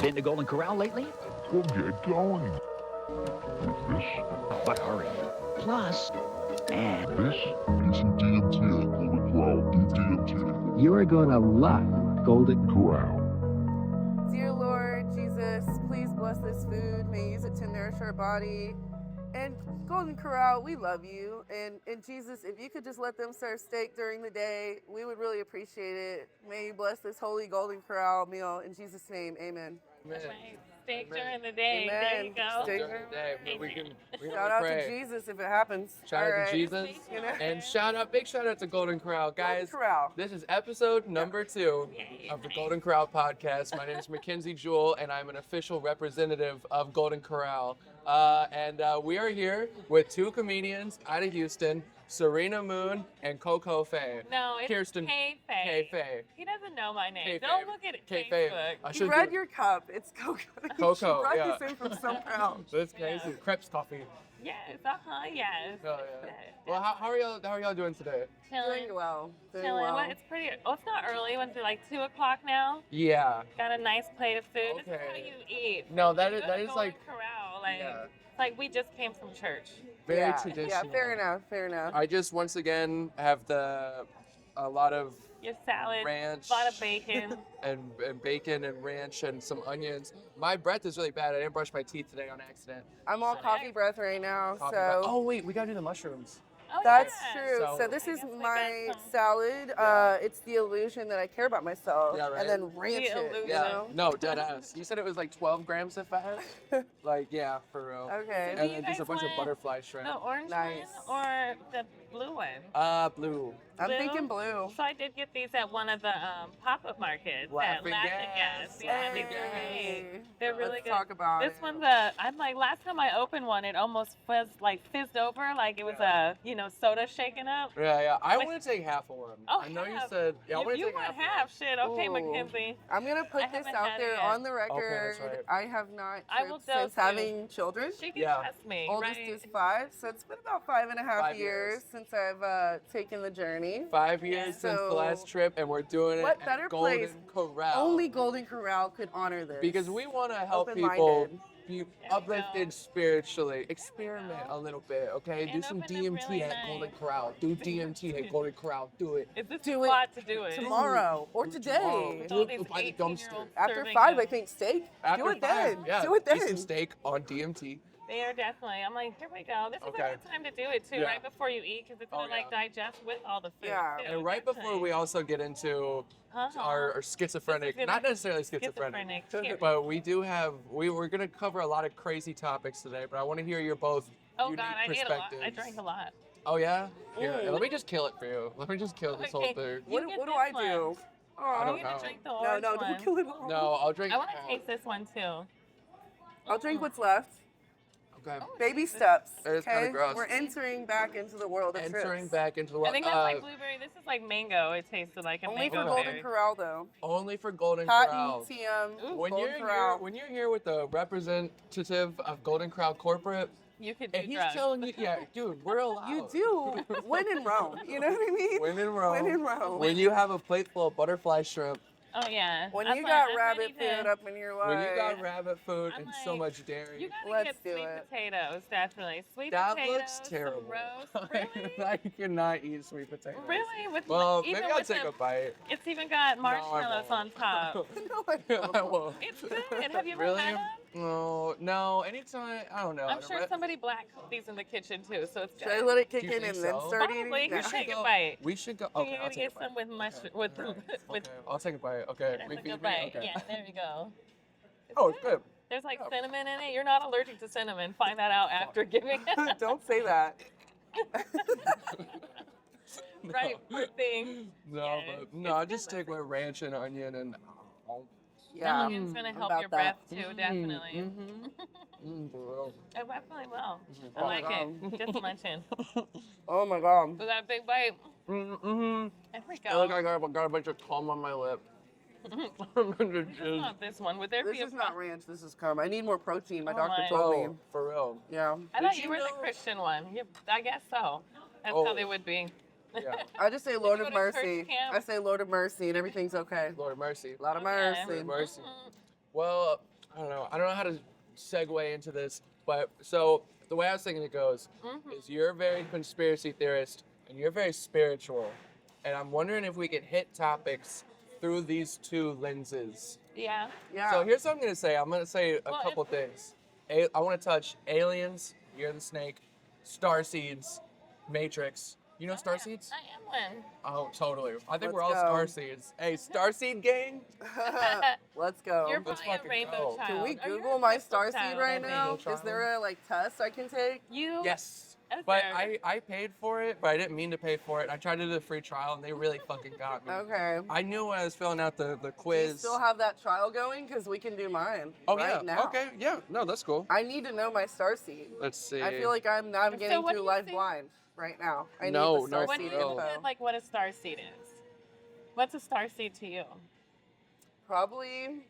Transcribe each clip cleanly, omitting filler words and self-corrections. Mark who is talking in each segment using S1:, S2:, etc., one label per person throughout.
S1: Been to Golden Corral lately?
S2: We'll get going. With this,
S1: But hurry. Plus, man,
S2: this, do some DMT at Golden Corral. Do DMT.
S3: You're gonna love Golden
S2: Corral.
S4: Dear Lord Jesus, please bless this food. May you use it to nourish our body. And Golden Corral, we love you. And Jesus, if you could just let them serve steak during the day, we would really appreciate it. May you bless this holy Golden Corral meal. In Jesus' name, amen.
S5: That's right. Steak during the day.
S4: Amen.
S5: There you go.
S4: Steak
S6: During the day, but we can
S4: Shout out
S6: pray.
S4: to Jesus if it happens.
S6: Shout
S4: All
S6: out
S4: right.
S6: to Jesus.
S4: You know?
S6: And big shout out to Golden Corral. Guys,
S4: Corral.
S6: this is episode number 2 of the Golden Corral podcast. My name is Mackenzie Jewell, and I'm an official representative of Golden Corral. And we are here with 2 comedians out of Houston, Serena Moon and Coco Faye.
S5: No, it's
S6: Kirsten
S5: K-Faye.
S6: K-Faye.
S5: He doesn't know my name.
S6: K-Faye.
S5: Don't look at it.
S6: K-Faye.
S5: Facebook.
S6: I
S4: You
S6: should
S4: read
S6: do-
S4: your cup. It's Coco.
S6: Coco,
S4: She brought
S6: yeah.
S4: this in from somewhere else.
S6: That's crazy. Crepes coffee.
S5: Yes, yes.
S6: Oh, yeah. Well, how are y'all doing today?
S5: Chilling.
S4: Doing well. Doing
S5: Chilling.
S4: well.
S5: Well, it's pretty. Oh, it's not early. It's like 2 o'clock now.
S6: Yeah.
S5: Got a nice plate of food. This is how
S6: Okay.
S5: you eat.
S6: No, that
S5: You
S6: is
S5: go
S6: that
S5: to
S6: is
S5: Golden
S6: like
S5: Corral. Like,
S6: yeah.
S5: it's like we just came from church.
S6: very
S4: yeah,
S6: traditional.
S4: Yeah, fair enough.
S6: I just once again have a lot of
S5: Your salad,
S6: ranch
S5: a lot of bacon.
S6: and bacon and ranch and some onions. My breath is really bad. I didn't brush my teeth today on accident.
S4: I'm all coffee breath right now,
S6: Coffee
S4: so
S6: breath. Oh wait, we gotta do the mushrooms.
S5: Oh,
S4: that's
S5: yeah.
S4: true.
S6: So-
S4: So this
S5: I
S4: is
S5: guess we
S4: my
S5: got some.
S4: salad. It's the illusion that I care about myself,
S6: Yeah, right.
S4: and then ranch
S5: The
S4: it.
S5: illusion.
S4: You know?
S6: No, dead ass. You said it was like 12 grams of fat. Like yeah, for real.
S4: Okay.
S6: And
S5: You
S6: then just a
S5: guys
S6: bunch of
S5: want
S6: butterfly shrimp.
S5: The orange
S4: Nice.
S5: one or the blue one?
S6: Blue.
S4: I'm
S5: Blue?
S4: thinking blue.
S5: So I did get these at one of the pop-up markets
S6: Laughing
S5: at
S6: Gas.
S5: Yeah, these
S6: Laughing
S5: are
S6: Gas.
S5: great. They're really
S4: Let's
S5: good.
S4: talk about
S5: This
S4: it.
S5: one's I'm like, last time I opened one, it almost fizzed over, like it was soda shaken up.
S6: Yeah. I
S5: Like-
S6: want to take half of one.
S5: Oh,
S6: I know you
S5: half.
S6: said. Yeah, I want to
S5: you
S6: take
S5: want
S6: half.
S5: half? Shit, okay,
S4: Ooh.
S5: Mackenzie.
S4: I'm gonna put
S5: I
S4: this
S5: haven't
S4: out
S5: had it
S4: there
S5: yet.
S4: on the record.
S6: that's right.
S4: I have not
S5: I will
S4: tripped
S5: dose
S4: since
S5: you.
S4: having children.
S5: She can
S6: Yeah.
S5: trust me,
S4: Oldest
S5: right?
S4: is 5, so it's been about 5.5
S6: 5
S4: years
S6: years.
S4: since I've taken the journey.
S6: 5 years since the
S4: So,
S6: last trip, and we're doing it
S4: what
S6: at
S4: better
S6: Golden
S4: place?
S6: Corral.
S4: Only Golden Corral could honor this.
S6: Because we want to help people
S4: Open-minded.
S6: be
S5: we
S6: uplifted
S5: go.
S6: spiritually. Experiment a little bit, okay? Do
S5: And
S6: some
S5: open up
S6: DMT
S5: really
S6: at
S5: nice.
S6: Golden Corral. Do DMT at Golden Corral. Do it.
S5: Is this
S4: Do
S5: the
S4: it
S5: spot to do it?
S4: tomorrow or today.
S5: With
S6: Do
S5: all
S6: it
S5: these
S6: by the
S5: 18-year-olds
S6: dumpster.
S4: After
S5: serving
S4: 5, I
S5: them.
S4: think steak.
S6: After
S4: Do it
S6: 5,
S4: then.
S6: yeah,
S4: Do it
S6: eat some
S4: then.
S6: steak on DMT.
S5: They are definitely. I'm like, here we go. This is
S6: Okay.
S5: a good time to do it too,
S6: Yeah.
S5: right before you eat, because it's gonna
S6: Oh,
S5: like
S6: yeah.
S5: digest with all the food.
S4: Yeah.
S5: too.
S6: And right before
S5: Definitely.
S6: we also get into
S5: Uh-huh.
S6: our schizophrenic,
S5: This is
S6: not
S5: gonna-
S6: necessarily schizophrenic,
S5: Here.
S6: but we do have, we're going to cover a lot of crazy topics today, but I want to hear your both
S5: Oh
S6: unique
S5: God, I ate a lot.
S6: perspectives.
S5: I drank a lot.
S6: Oh yeah? Here,
S4: Mm.
S6: let me just kill it for you. Let me just kill this whole
S5: Okay.
S6: thing.
S5: You
S4: What
S5: get
S4: do
S5: this
S4: I
S5: one.
S4: do?
S6: I
S4: Oh,
S6: don't
S5: You gotta
S6: know.
S5: drink the
S4: no,
S5: orange
S4: no,
S5: one.
S4: don't kill it all.
S6: No, I'll drink
S5: I want to
S6: half.
S5: taste this one too.
S4: I'll drink what's left.
S6: Okay.
S4: Baby steps.
S6: It is kinda
S4: Okay,
S6: gross.
S4: we're entering back into the world of
S6: Entering
S4: trips.
S6: back into the
S5: I
S6: world.
S5: think that's like blueberry. This is like mango. It tasted like a
S4: Only for
S5: mango
S4: Golden
S5: berry.
S4: Corral though.
S6: only for Golden
S4: Cotton,
S6: Corral.
S4: TM,
S6: When
S4: Golden
S6: you're
S4: Corral.
S6: here, when you're here with the representative of Golden Corral Corporate,
S5: You could do
S6: and he's
S5: drugs.
S6: telling you, yeah, dude, we're allowed.
S4: You do. When in Rome. You know what I mean?
S6: When in Rome.
S4: When in Rome.
S6: When you have a plate full of butterfly shrimp,
S5: Oh yeah.
S4: When
S5: That's
S4: you
S5: why
S4: got
S5: I'm
S4: rabbit
S5: ready to-
S4: food up in your life.
S6: when you got rabbit food
S5: I'm
S6: and so
S5: like,
S6: much dairy.
S5: You gotta
S4: Let's
S5: get
S4: do
S5: sweet
S4: it.
S5: potatoes, definitely. Sweet
S6: That
S5: potatoes.
S6: looks terrible.
S5: Some roast. Really?
S6: I cannot eat sweet potatoes.
S5: Really? With
S6: Well,
S5: even
S6: maybe I'll
S5: with
S6: take
S5: the,
S6: a bite.
S5: It's even got
S6: I
S5: marshmallows on
S6: won't.
S5: top.
S4: No, I don't.
S6: I won't.
S5: It's good. Have you ever
S6: Really?
S5: had them?
S6: No. Anytime, I don't know.
S5: I'm sure somebody black cooked these in the kitchen too, so it's
S4: Should I
S5: good.
S4: let it kick
S6: Do you
S4: in
S6: think
S4: and then
S6: so?
S4: start
S5: Probably.
S4: eating?
S5: You
S4: Yeah.
S5: should. Take a bite.
S6: We should go.
S5: You're
S6: Okay, I'll
S5: gonna
S6: take a
S5: get
S6: bite.
S5: some with with
S6: Okay, I'll take a bite. Okay,
S5: That's
S6: we
S5: a
S6: feed
S5: good
S6: me?
S5: bite.
S6: Okay.
S5: Yeah, there you go.
S6: Oh, it's good.
S5: There's like
S6: Yeah.
S5: cinnamon in it. You're not allergic to cinnamon. Find that out after giving it.
S4: Don't say that.
S5: Right, poor thing.
S6: No,
S5: Yeah,
S6: but no, I
S5: it's
S6: just
S5: good.
S6: take with ranch and onion and.
S4: Yeah.
S5: It's gonna help
S4: about
S5: your
S4: that.
S5: breath too, definitely.
S6: For real.
S5: It definitely will. I
S4: Oh,
S5: like
S4: wow.
S5: it. Just munching.
S4: Oh my god.
S5: Was that a big bite?
S6: Mm-hmm.
S5: There we
S6: I look
S5: go.
S6: like I got a bunch of cum on my lip.
S5: It's not this one. Would there
S4: This
S5: be a
S4: is not ranch. This is cum. I need more protein. My
S5: Oh
S4: doctor
S5: my.
S4: told me.
S6: Oh, for real.
S4: Yeah.
S5: I
S6: Did
S5: thought
S6: you
S5: you were the
S6: know-
S5: Christian one. Yeah, I guess so. That's
S6: Oh.
S5: how they would be.
S6: Yeah.
S4: I just say Lord
S5: you
S4: of
S5: go to church
S4: Mercy.
S5: camp?
S4: I say Lord of Mercy and everything's okay.
S6: Lord of mercy.
S4: Lord of
S5: Okay.
S4: mercy.
S6: Mercy.
S5: Mhm.
S6: Well, I don't know how to segue into this, but so the way I was thinking it goes is you're a very conspiracy theorist and you're very spiritual. And I'm wondering if we could hit topics through these two lenses.
S5: Yeah.
S4: Yeah.
S6: So here's what I'm gonna say. I'm gonna say a
S5: Well,
S6: couple things. I want to touch aliens, Year of the Snake, starseeds, Matrix. You know starseeds?
S5: I am one.
S6: Oh, totally. I think
S4: Let's
S6: we're all
S4: go.
S6: starseeds. Hey, starseed gang?
S4: Let's go.
S5: You're
S6: Let's
S5: probably a
S6: fucking
S5: rainbow
S6: go.
S5: child.
S4: Can we
S5: Oh, you're
S4: Google
S5: a
S4: my
S5: crystal
S4: starseed
S5: child,
S4: right
S5: I
S4: now?
S5: think.
S4: Is there a test I can take?
S5: You?
S6: Yes.
S5: Okay.
S6: But I paid for it, but I didn't mean to pay for it. I tried to do the free trial, and they really fucking got me.
S4: Okay.
S6: I knew when I was filling out the
S4: Do you
S6: quiz.
S4: still have that trial going? Because we can do mine right now.
S6: Okay, yeah. No, that's cool.
S4: I need to know my starseed.
S6: Let's see.
S4: I feel like I'm navigating
S5: what do
S4: through
S5: you
S4: life
S5: think?
S4: blind right now. I
S6: No,
S4: need the
S6: no,
S4: starseed
S5: What do you
S6: no.
S4: info.
S5: think, like, what a star seed is? What's a star seed to you?
S4: Probably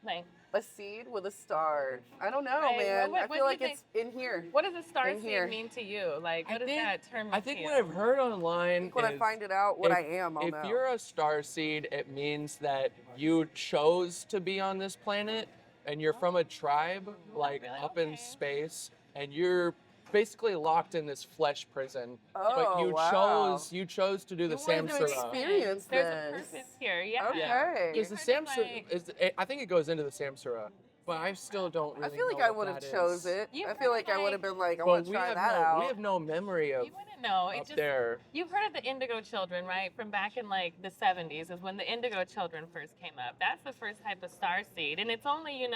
S5: Like,
S4: a seed with a star. I don't know,
S5: Right,
S4: man.
S5: what
S4: I
S5: do
S4: feel
S5: you
S4: like it's in here.
S5: what does a star
S4: In here.
S5: seed mean to you? Like, what does that term mean
S6: I think
S5: to
S6: what
S5: you?
S6: I've heard online
S4: When I
S6: is
S4: find it out what
S6: if-
S4: I am, I'll
S6: if
S4: know.
S6: you're a star seed, it means that you chose to be on this planet and you're from a tribe like
S5: really?
S6: up in
S5: Okay.
S6: space and you're basically locked in this flesh prison.
S4: Oh,
S6: but
S4: wow.
S6: you chose to do the
S4: You wanted to
S6: samsara.
S4: experience
S5: There's
S4: this.
S5: a purpose here, yeah.
S4: Okay.
S6: Is the
S5: Kind of
S6: samsara? I think it goes into the samsara, but I still don't really.
S4: I feel like
S6: know
S4: I
S6: what
S4: would have
S6: that
S4: chose
S6: is.
S4: it.
S5: You
S4: I feel like I
S5: kinda
S4: would have been like, I
S6: But
S4: want to
S6: we
S4: try
S6: have
S4: that
S6: no,
S4: out.
S6: we have no memory of
S5: You wouldn't know. It
S6: up
S5: just
S6: there.
S5: You've heard of the Indigo Children, right? From back in like the 70s is when the Indigo Children first came up. That's the first type of star seed. And it's only,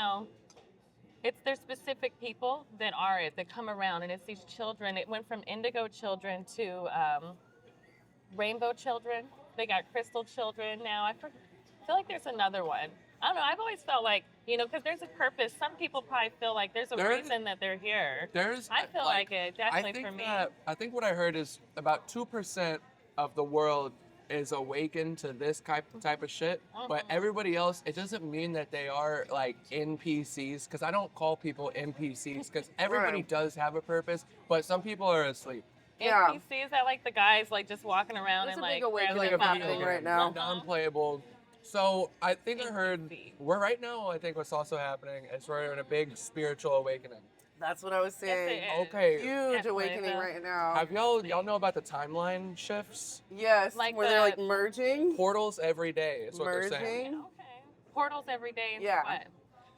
S5: there's specific people that are it, that come around. And it's these children. It went from Indigo Children to Rainbow Children. They got Crystal Children now. I feel like there's another one. I don't know. I've always felt like, because there's a purpose. Some people probably feel like there's a reason that they're here. I feel like it, definitely for me.
S6: I think what I heard is about 2% of the world is awakened to this type of shit, but everybody else, it doesn't mean that they are like NPCs, because I don't call people NPCs, because everybody
S4: Right.
S6: does have a purpose, but some people are asleep.
S4: Yeah.
S5: NPCs that like the guys like just walking around
S4: There's
S5: and
S4: a big
S5: like
S4: awakening
S5: grabbing
S6: Like a
S5: their
S6: video
S4: happening
S6: game,
S4: right now.
S6: non-playable. So I think I heard
S5: NPC.
S6: we're right now. I think what's also happening is we're in a big spiritual awakening.
S4: That's what I was saying.
S5: Yes, it is.
S6: Okay,
S4: Huge
S5: Definitely,
S4: awakening
S5: though.
S4: right now.
S6: have y'all know about the timeline shifts?
S4: Yes,
S5: Like
S4: where they're
S5: the-
S4: like merging.
S6: Portals every day is what they're saying.
S4: Merging.
S5: Okay. Portals every day into
S4: Yeah.
S5: what?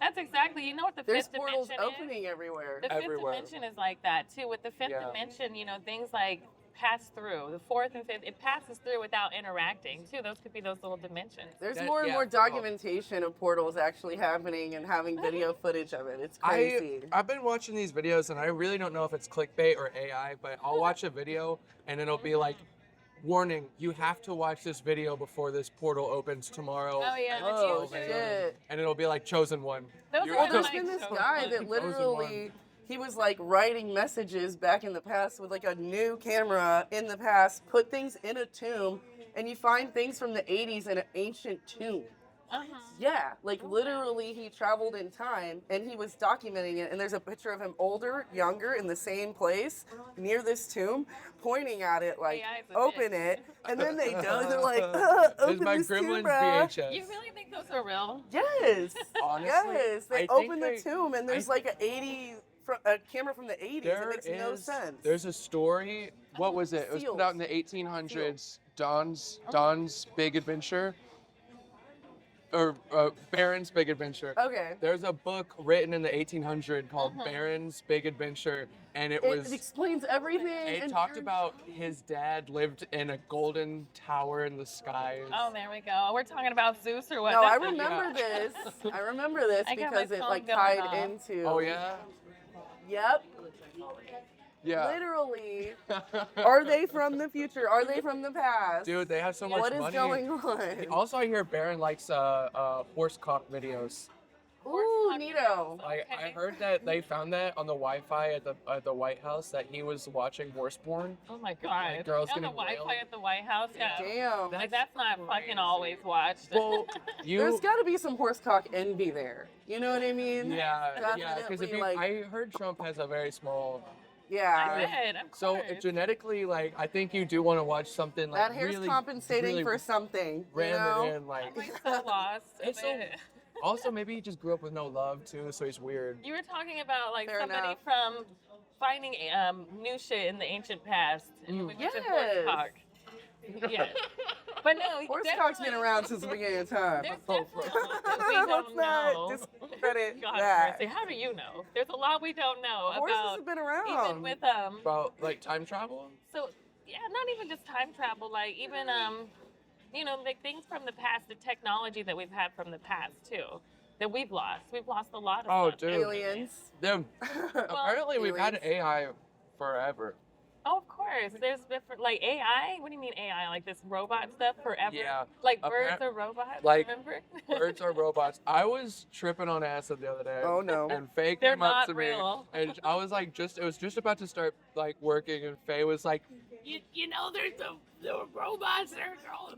S5: That's exactly. You know what the
S4: There's
S5: fifth
S4: portals
S5: dimension
S4: opening everywhere.
S5: is? The fifth
S6: Everywhere.
S5: dimension is like that too. With the fifth
S6: Yeah.
S5: dimension, things like pass through. The fourth and fifth, it passes through without interacting too. Those could be those little dimensions.
S4: There's
S6: That-
S4: more and
S6: yeah,
S4: more
S6: oh.
S4: documentation of portals actually happening and having video footage of it. It's crazy.
S6: I've been watching these videos and I really don't know if it's clickbait or AI, but I'll watch a video and it'll be like, warning, you have to watch this video before this portal opens tomorrow.
S5: Oh yeah, the
S4: Oh,
S5: future.
S4: shit.
S6: And it'll be like chosen one.
S5: Those
S6: You-
S5: are
S4: Well,
S5: the
S4: there's
S5: like
S4: been this
S5: so
S4: guy
S5: fun.
S4: that
S6: Chosen
S4: literally,
S6: one.
S4: he was like writing messages back in the past with like a new camera in the past, put things in a tomb, and you find things from the 80s in an ancient tomb.
S5: Uh-huh.
S4: Yeah, like literally he traveled in time and he was documenting it. And there's a picture of him older, younger, in the same place near this tomb, pointing at it like,
S5: AI is a
S4: open
S5: bitch.
S4: it. And then they don't. They're like,
S6: There's
S4: open
S6: my
S4: this tomb,
S6: Gremlins
S4: bruh.
S6: VHS.
S5: You really think those are real?
S4: Yes.
S6: Honestly,
S4: Yes. They
S6: I think
S4: open the
S6: they-
S4: tomb and there's like a camera from the 80s.
S6: There
S4: It makes no sense.
S6: There's a story. What was it? It was put out in the 1800s. Don's Big Adventure, or Baron's Big Adventure.
S4: Okay.
S6: There's a book written in the 1800s called Baron's Big Adventure, and it
S4: It
S6: was.
S4: explains everything.
S6: It
S4: and
S6: talked
S4: very-
S6: about his dad lived in a golden tower in the skies.
S5: Oh, there we go. We're talking about Zeus or what?
S4: No, I
S5: That's-
S4: remember this. I remember this
S5: I got my
S4: because it
S5: phone
S4: like
S5: going
S4: tied
S5: off.
S4: into.
S6: Oh yeah.
S4: Yep.
S6: Yeah.
S4: Literally. Are they from the future? Are they from the past?
S6: Dude, they have so much
S4: What is
S6: money.
S4: going on?
S6: Also, I hear Baron likes horse cock videos.
S4: Ooh, neato.
S6: I
S5: Okay.
S6: heard that they found that on the Wi-Fi at the White House that he was watching horse porn.
S5: Oh my god.
S6: Like, girls
S5: On the
S6: getting
S5: Wi-Fi
S6: railed.
S5: at the White House. Yeah.
S4: Damn.
S5: Like that's not fucking always watched.
S6: Well,
S4: There's got to be some horsecock envy there. You know what I mean?
S6: yeah, because
S4: Definitely, like-
S6: I heard Trump has a very small.
S4: Yeah.
S5: I read, of
S6: So
S5: course.
S6: genetically, like, I think you do want to watch something like
S4: That hair's
S6: really,
S4: compensating
S6: really
S4: for something. You
S6: ram
S4: know?
S6: it in, like.
S5: I'm like so lost.
S6: It's so- Also, maybe he just grew up with no love too, so he's weird.
S5: You were talking about like
S4: Fair
S5: somebody
S4: enough.
S5: from finding new shit in the ancient past. And we went to horse
S4: Yes.
S5: cock. Yes. But no,
S4: Horse
S5: definitely-
S4: cock's been around since the beginning of time.
S5: There's definitely a lot that we
S4: Let's
S5: don't
S4: not
S5: know.
S4: discredit
S5: God
S4: that.
S5: mercy. How do you know? There's a lot we don't know
S4: Horses
S5: about.
S4: have been around.
S5: Even with
S6: About like time travel.
S5: so yeah, not even just time travel, like even you know, like things from the past, the technology that we've had from the past too, that we've lost. We've lost a lot of
S6: Oh,
S5: stuff.
S6: dude.
S4: Aliens.
S6: Dude, apparently we've had
S4: aliens.
S6: AI forever.
S5: Oh, of course. There's different, like AI. What do you mean AI? Like this robot stuff forever?
S6: Yeah.
S5: Like birds are robots.
S6: like,
S5: remember?
S6: Birds are robots. I was tripping on acid the other day.
S4: Oh, no.
S6: And Faye
S5: They're
S6: came up
S5: not
S6: to
S5: real.
S6: me, and I was like, it was just about to start like working, and Faye was like, you know, there's the robots.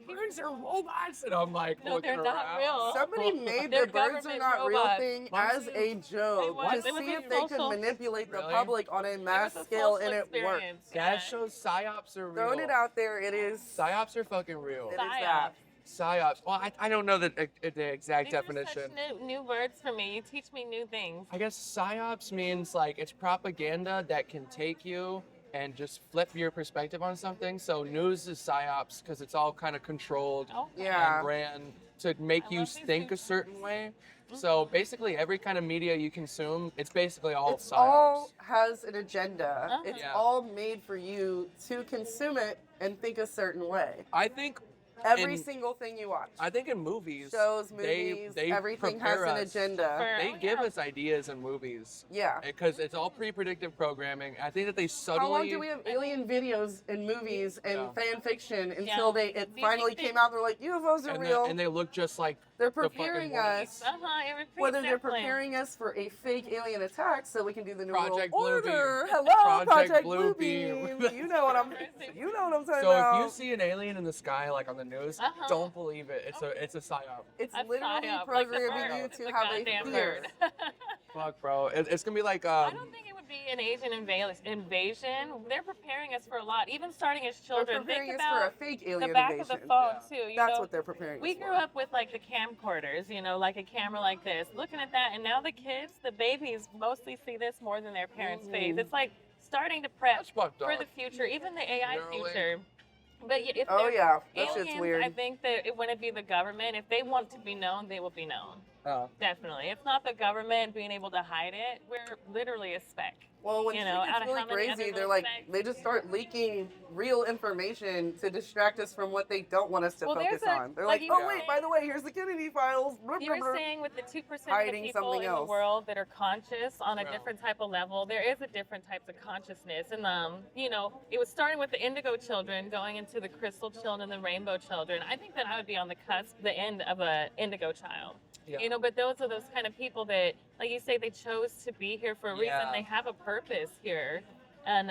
S6: Birds are robots, and I'm like,
S5: No,
S6: looking
S5: they're not
S6: around.
S5: real.
S4: Somebody made
S5: They're
S4: the birds are
S5: government
S4: not real
S5: robots.
S4: thing
S6: What?
S4: as a joke
S5: was.
S4: to
S5: It was
S4: see
S5: a
S4: if they could
S5: social-
S4: manipulate the
S6: Really?
S4: public on a mass
S5: It was a
S4: scale,
S5: social
S4: and it worked.
S5: experience,
S6: That
S5: yeah.
S6: shows psyops are real.
S4: Throwing it out there, it is.
S6: Psyops are fucking real.
S4: It is that.
S6: Psyops. Well, I don't know the exact
S5: These are
S6: definition.
S5: such new words for me. You teach me new things.
S6: I guess psyops means like it's propaganda that can take you and just flip your perspective on something. So news is psyops because it's all kind of controlled
S5: Okay.
S4: Yeah.
S6: and ran to make
S5: I
S6: you
S5: love these
S6: think a
S5: things.
S6: certain way. So basically, every kind of media you consume, it's basically all
S4: It's
S6: psyops.
S4: all has an agenda.
S5: Uh-huh.
S4: It's
S6: Yeah.
S4: all made for you to consume it and think a certain way.
S6: I think
S4: Every
S6: In-
S4: single thing you watch.
S6: in movies,
S4: Shows, movies,
S6: they
S4: everything has
S6: prepare
S4: an
S6: us.
S4: agenda.
S6: They
S5: Oh,
S6: give
S5: yeah.
S6: us ideas in movies.
S4: Yeah.
S6: Because it's all pre-predictive programming. I think that they subtly.
S4: How long do we have alien videos and movies and
S6: Yeah.
S4: fan fiction until
S5: Yeah.
S4: it
S5: Do you
S4: finally
S5: think
S4: came
S5: they-
S4: out? They're like, UFOs are real.
S6: and they look just like
S4: They're
S6: the fucking
S4: preparing
S6: movies.
S4: us,
S5: It repeats
S4: whether
S5: their
S4: they're
S5: plan.
S4: preparing us for a fake alien attack so we can do the New
S6: Project
S4: World
S6: Blue
S4: Order.
S6: Beam.
S4: Hello,
S6: Project
S4: Blue
S6: Blue
S4: Beam.
S6: Beam.
S4: You know what I'm talking
S6: So
S4: about.
S6: if you see an alien in the sky, like on the news,
S5: Uh-huh.
S6: don't believe it. It's a psyop.
S4: It's
S5: A
S4: literally
S5: psyop, like the
S4: programming
S5: bird.
S4: you
S5: It's
S4: to
S5: a
S4: have a
S5: goddamn
S4: fear.
S5: bird.
S6: Fuck, bro. It's gonna be like
S5: I don't think it would be an Asian invasion. They're preparing us for a lot. Even starting as
S4: They're
S5: children,
S4: preparing
S5: think
S4: us for a
S5: about
S4: fake alien
S5: the back
S4: invasion.
S5: of the phone too. You
S4: That's
S5: know?
S4: what they're preparing
S5: We
S4: us
S5: grew
S4: for.
S5: up with like the camcorders, you know, like a camera like this, looking at that, and now the kids, the babies, mostly see this more than their parents' face. It's like starting to prep
S6: That's fucked
S5: for
S6: up.
S5: the future, even the AI
S6: Neuralink.
S5: future. But if
S4: Oh
S5: they're
S4: yeah, that
S5: aliens,
S4: shit's weird.
S5: I think that it wouldn't be the government. If they want to be known, they will be known.
S6: Oh.
S5: Definitely. It's not the government being able to hide it. We're literally a speck.
S4: Well, when
S5: you
S4: shit
S5: know, out
S4: gets
S5: of
S4: really
S5: how many
S4: crazy,
S5: other
S4: they're
S5: little
S4: like,
S5: sects-
S4: they just start leaking real information to distract us from what they don't want us to
S5: Well,
S4: focus
S5: there's a-
S4: on. They're
S5: like
S4: like,
S5: you
S4: oh
S5: were
S4: wait,
S5: saying-
S4: by the way, here's the Kennedy files. Blah,
S5: You
S4: blah,
S5: were
S4: blah.
S5: saying with the 2% of the
S4: Hiding
S5: people
S4: something
S5: in the
S4: else.
S5: world that are conscious on a
S6: Yeah.
S5: different type of level, there is a different types of consciousness. And, you know, it was starting with the indigo children, going into the crystal children and the rainbow children. I think that I would be on the cusp, the end of a indigo child.
S6: Yeah.
S5: You know, but those are those kind of people that, like you say, they chose to be here for a reason.
S6: Yeah.
S5: They have a purpose here. And,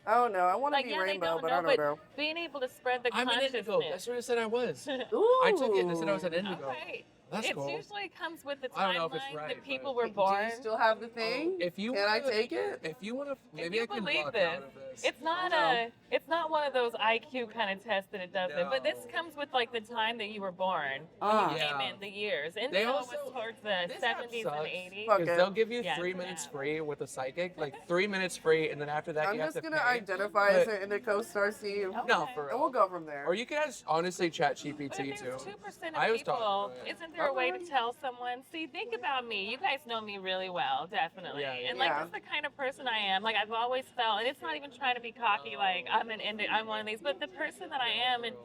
S4: Oh no, I want to
S5: like,
S4: be
S5: yeah, they
S4: rainbow,
S5: don't
S4: but
S5: know,
S4: I don't know.
S5: being able to spread the
S6: I'm an
S5: consciousness.
S6: indigo. That's what I said I was.
S4: Ooh.
S6: I took it and said I was an indigo.
S5: All right.
S6: That's
S5: It
S6: cool.
S5: usually comes with the
S6: I don't know if it's
S5: timeline
S6: right,
S5: that people
S6: but-
S5: were born.
S4: Do you still have the thing?
S6: If you
S4: Can I
S6: wanna-
S4: take it?
S6: If you want to, maybe
S5: you
S6: I can
S5: believe
S6: walk
S5: this,
S6: out of this.
S5: It's not
S6: I
S5: it's not one of those IQ kind of tests that it doesn't. But this
S6: No.
S5: comes with like the time that you were born.
S4: Ah.
S5: When you came
S6: Yeah.
S5: in, the years. And
S6: They
S5: so
S6: also-
S5: it was towards the
S6: this app
S5: 70s
S6: sucks.
S5: and 80s.
S4: Fuck
S6: Because
S4: it.
S6: they'll give you
S5: Yeah,
S6: 3
S5: it's
S6: minutes
S5: bad.
S6: free with a psychic, like 3 minutes free, and then after that
S4: I'm
S6: you have
S4: just
S6: to
S4: gonna
S6: pay.
S4: identify as
S6: But-
S4: an indigo starseed,
S6: No,
S5: Okay.
S6: for
S4: and we'll
S6: real.
S4: go from there.
S6: Or you could ask, honestly, chat
S5: But
S6: GPT
S5: if
S6: too.
S5: there's 2%
S6: I
S5: of
S6: was talking
S5: people,
S6: about it.
S5: isn't there a way to tell someone, see, think about me. You guys know me really well, definitely.
S6: Yeah.
S5: And like,
S4: Yeah.
S5: that's the kind of person I am. Like, I've always felt, and it's not even trying to be cocky, like, I'm one of these, but the person that I am, and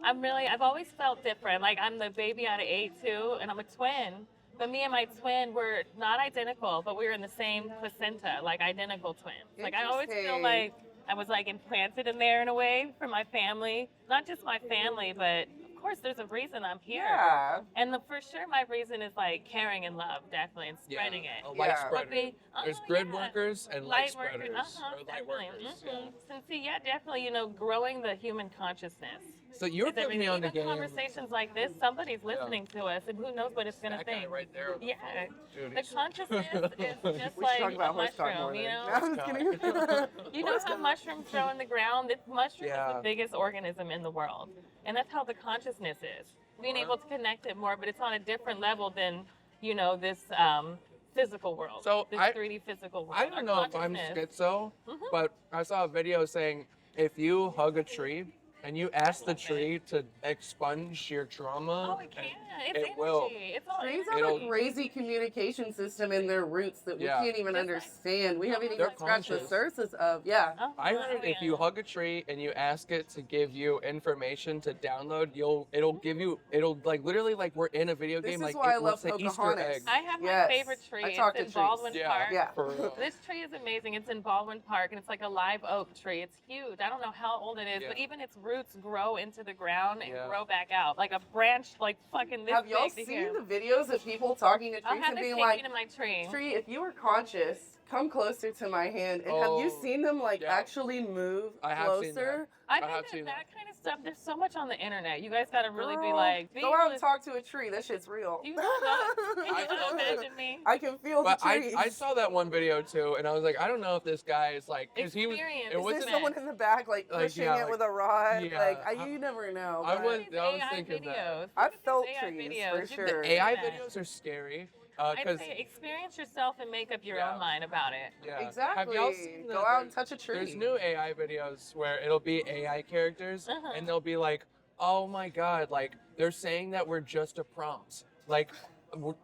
S5: I've always felt different. Like, I'm the baby out of 8 too, and I'm a twin. But me and my twin were not identical, but we were in the same placenta, like identical twins. Like, I always feel
S4: Interesting.
S5: like I was like implanted in there in a way for my family. Not just my family, but of course there's a reason I'm here.
S4: Yeah.
S5: And for sure my reason is like caring and love, definitely, and spreading it.
S6: A light
S4: Yeah.
S6: spreader.
S5: But be-
S6: There's
S5: oh,
S6: grid
S5: yeah.
S6: workers and light,
S5: Light workers,
S6: spreaders. Or light
S5: definitely.
S6: workers.
S5: So see, yeah, definitely, you know, growing the human consciousness.
S6: So you're
S5: Is
S6: putting me
S5: everything.
S6: on the
S5: Even
S6: game.
S5: conversations like this, somebody's listening to us, and who knows what it's gonna
S6: That guy
S5: think.
S6: right there.
S5: Yeah.
S6: Dude,
S5: The
S6: he's-
S5: consciousness is just
S4: We should
S5: like
S4: talk about
S5: a
S4: horse cock more
S5: mushroom, you
S4: then.
S5: know?
S4: No, I'm just kidding.
S5: You know how mushrooms grow in the ground? Mushroom is
S6: Yeah.
S5: the biggest organism in the world. And that's how the consciousness is. Being able to connect it more, but it's on a different level than you know, this physical world.
S6: So
S5: this
S6: I-
S5: 3D physical world.
S6: I don't know if I'm
S5: consciousness.
S6: schizo, but I saw a video saying if you hug a tree and you ask the tree to expunge your trauma,
S5: Oh, it can.
S6: and
S5: It's
S6: it
S5: energy.
S6: will.
S5: It's all
S4: Trees
S5: energy.
S4: have
S6: It'll-
S4: a crazy communication system in their roots that we
S6: Yeah.
S4: can't even
S5: Just like-
S4: understand. We haven't
S6: They're
S4: even scratched the
S6: conscious.
S4: surface of. Yeah.
S5: Oh,
S6: I
S5: oh,
S6: heard if
S5: yeah.
S6: you hug a tree and you ask it to give you information to download, it'll like literally like we're in a video
S4: This
S6: game.
S4: is
S6: Like
S4: why I
S6: it
S4: love
S6: looks like Easter
S4: Pocahontas.
S6: eggs.
S5: I have
S4: Yes.
S5: my favorite tree.
S4: I talk
S5: It's in
S4: to trees.
S5: Baldwin
S6: Yeah.
S5: Park.
S4: Yeah.
S6: For real.
S5: This tree is amazing. It's in Baldwin Park, and it's like a live oak tree. It's huge. I don't know how old it is, but
S6: Yeah.
S5: even its roots grow into the ground and
S6: Yeah.
S5: grow back out, like a branch, like fucking this
S4: Have y'all
S5: big to
S4: seen
S5: here.
S4: the videos of people talking to
S5: I'll
S4: trees
S5: have
S4: and
S5: this
S4: being
S5: take
S4: like,
S5: me to my tree.
S4: "Tree, if you were conscious, come closer to my hand." And have you
S6: Oh,
S4: seen them like
S6: yeah.
S4: actually move
S6: I have seen
S4: closer?
S5: I
S6: I
S5: think
S6: have
S5: that,
S6: seen
S5: that kind of stuff. There's so much on the internet. You guys got to really be
S4: Girl,
S5: like,
S4: go out and talk to a tree. That shit's real.
S5: You know, can
S6: I
S5: you
S6: feel
S5: imagine me?
S4: I can feel
S6: But
S4: the trees.
S6: I saw that one video too, and I was like, I don't know if this guy is like, because he was.
S5: Experience.
S6: It
S4: Is
S6: wasn't.
S4: there someone in the back like
S6: Like,
S4: pushing
S6: yeah,
S4: it
S6: like-
S4: with a rod?
S6: yeah,
S4: Like
S6: I-
S4: you never know.
S6: I
S4: but-
S6: was-
S5: These
S6: I was
S5: AI
S6: thinking that.
S5: videos.
S4: I
S5: Look at these
S4: felt
S5: AI
S4: trees,
S5: videos.
S4: for
S5: You
S4: sure.
S5: can
S6: The
S5: do
S6: AI
S5: that.
S6: videos are scary
S5: I'd
S6: because
S5: say experience yourself and make up your
S6: Yeah.
S5: own mind about it.
S6: yeah.
S4: Exactly.
S6: Have y'all seen
S4: Go out and
S6: there's-
S4: touch a tree.
S6: There's new AI videos where it'll be AI characters,
S5: Uh-huh.
S6: and they'll be like, oh my god, like they're saying that we're just a prompt. Like,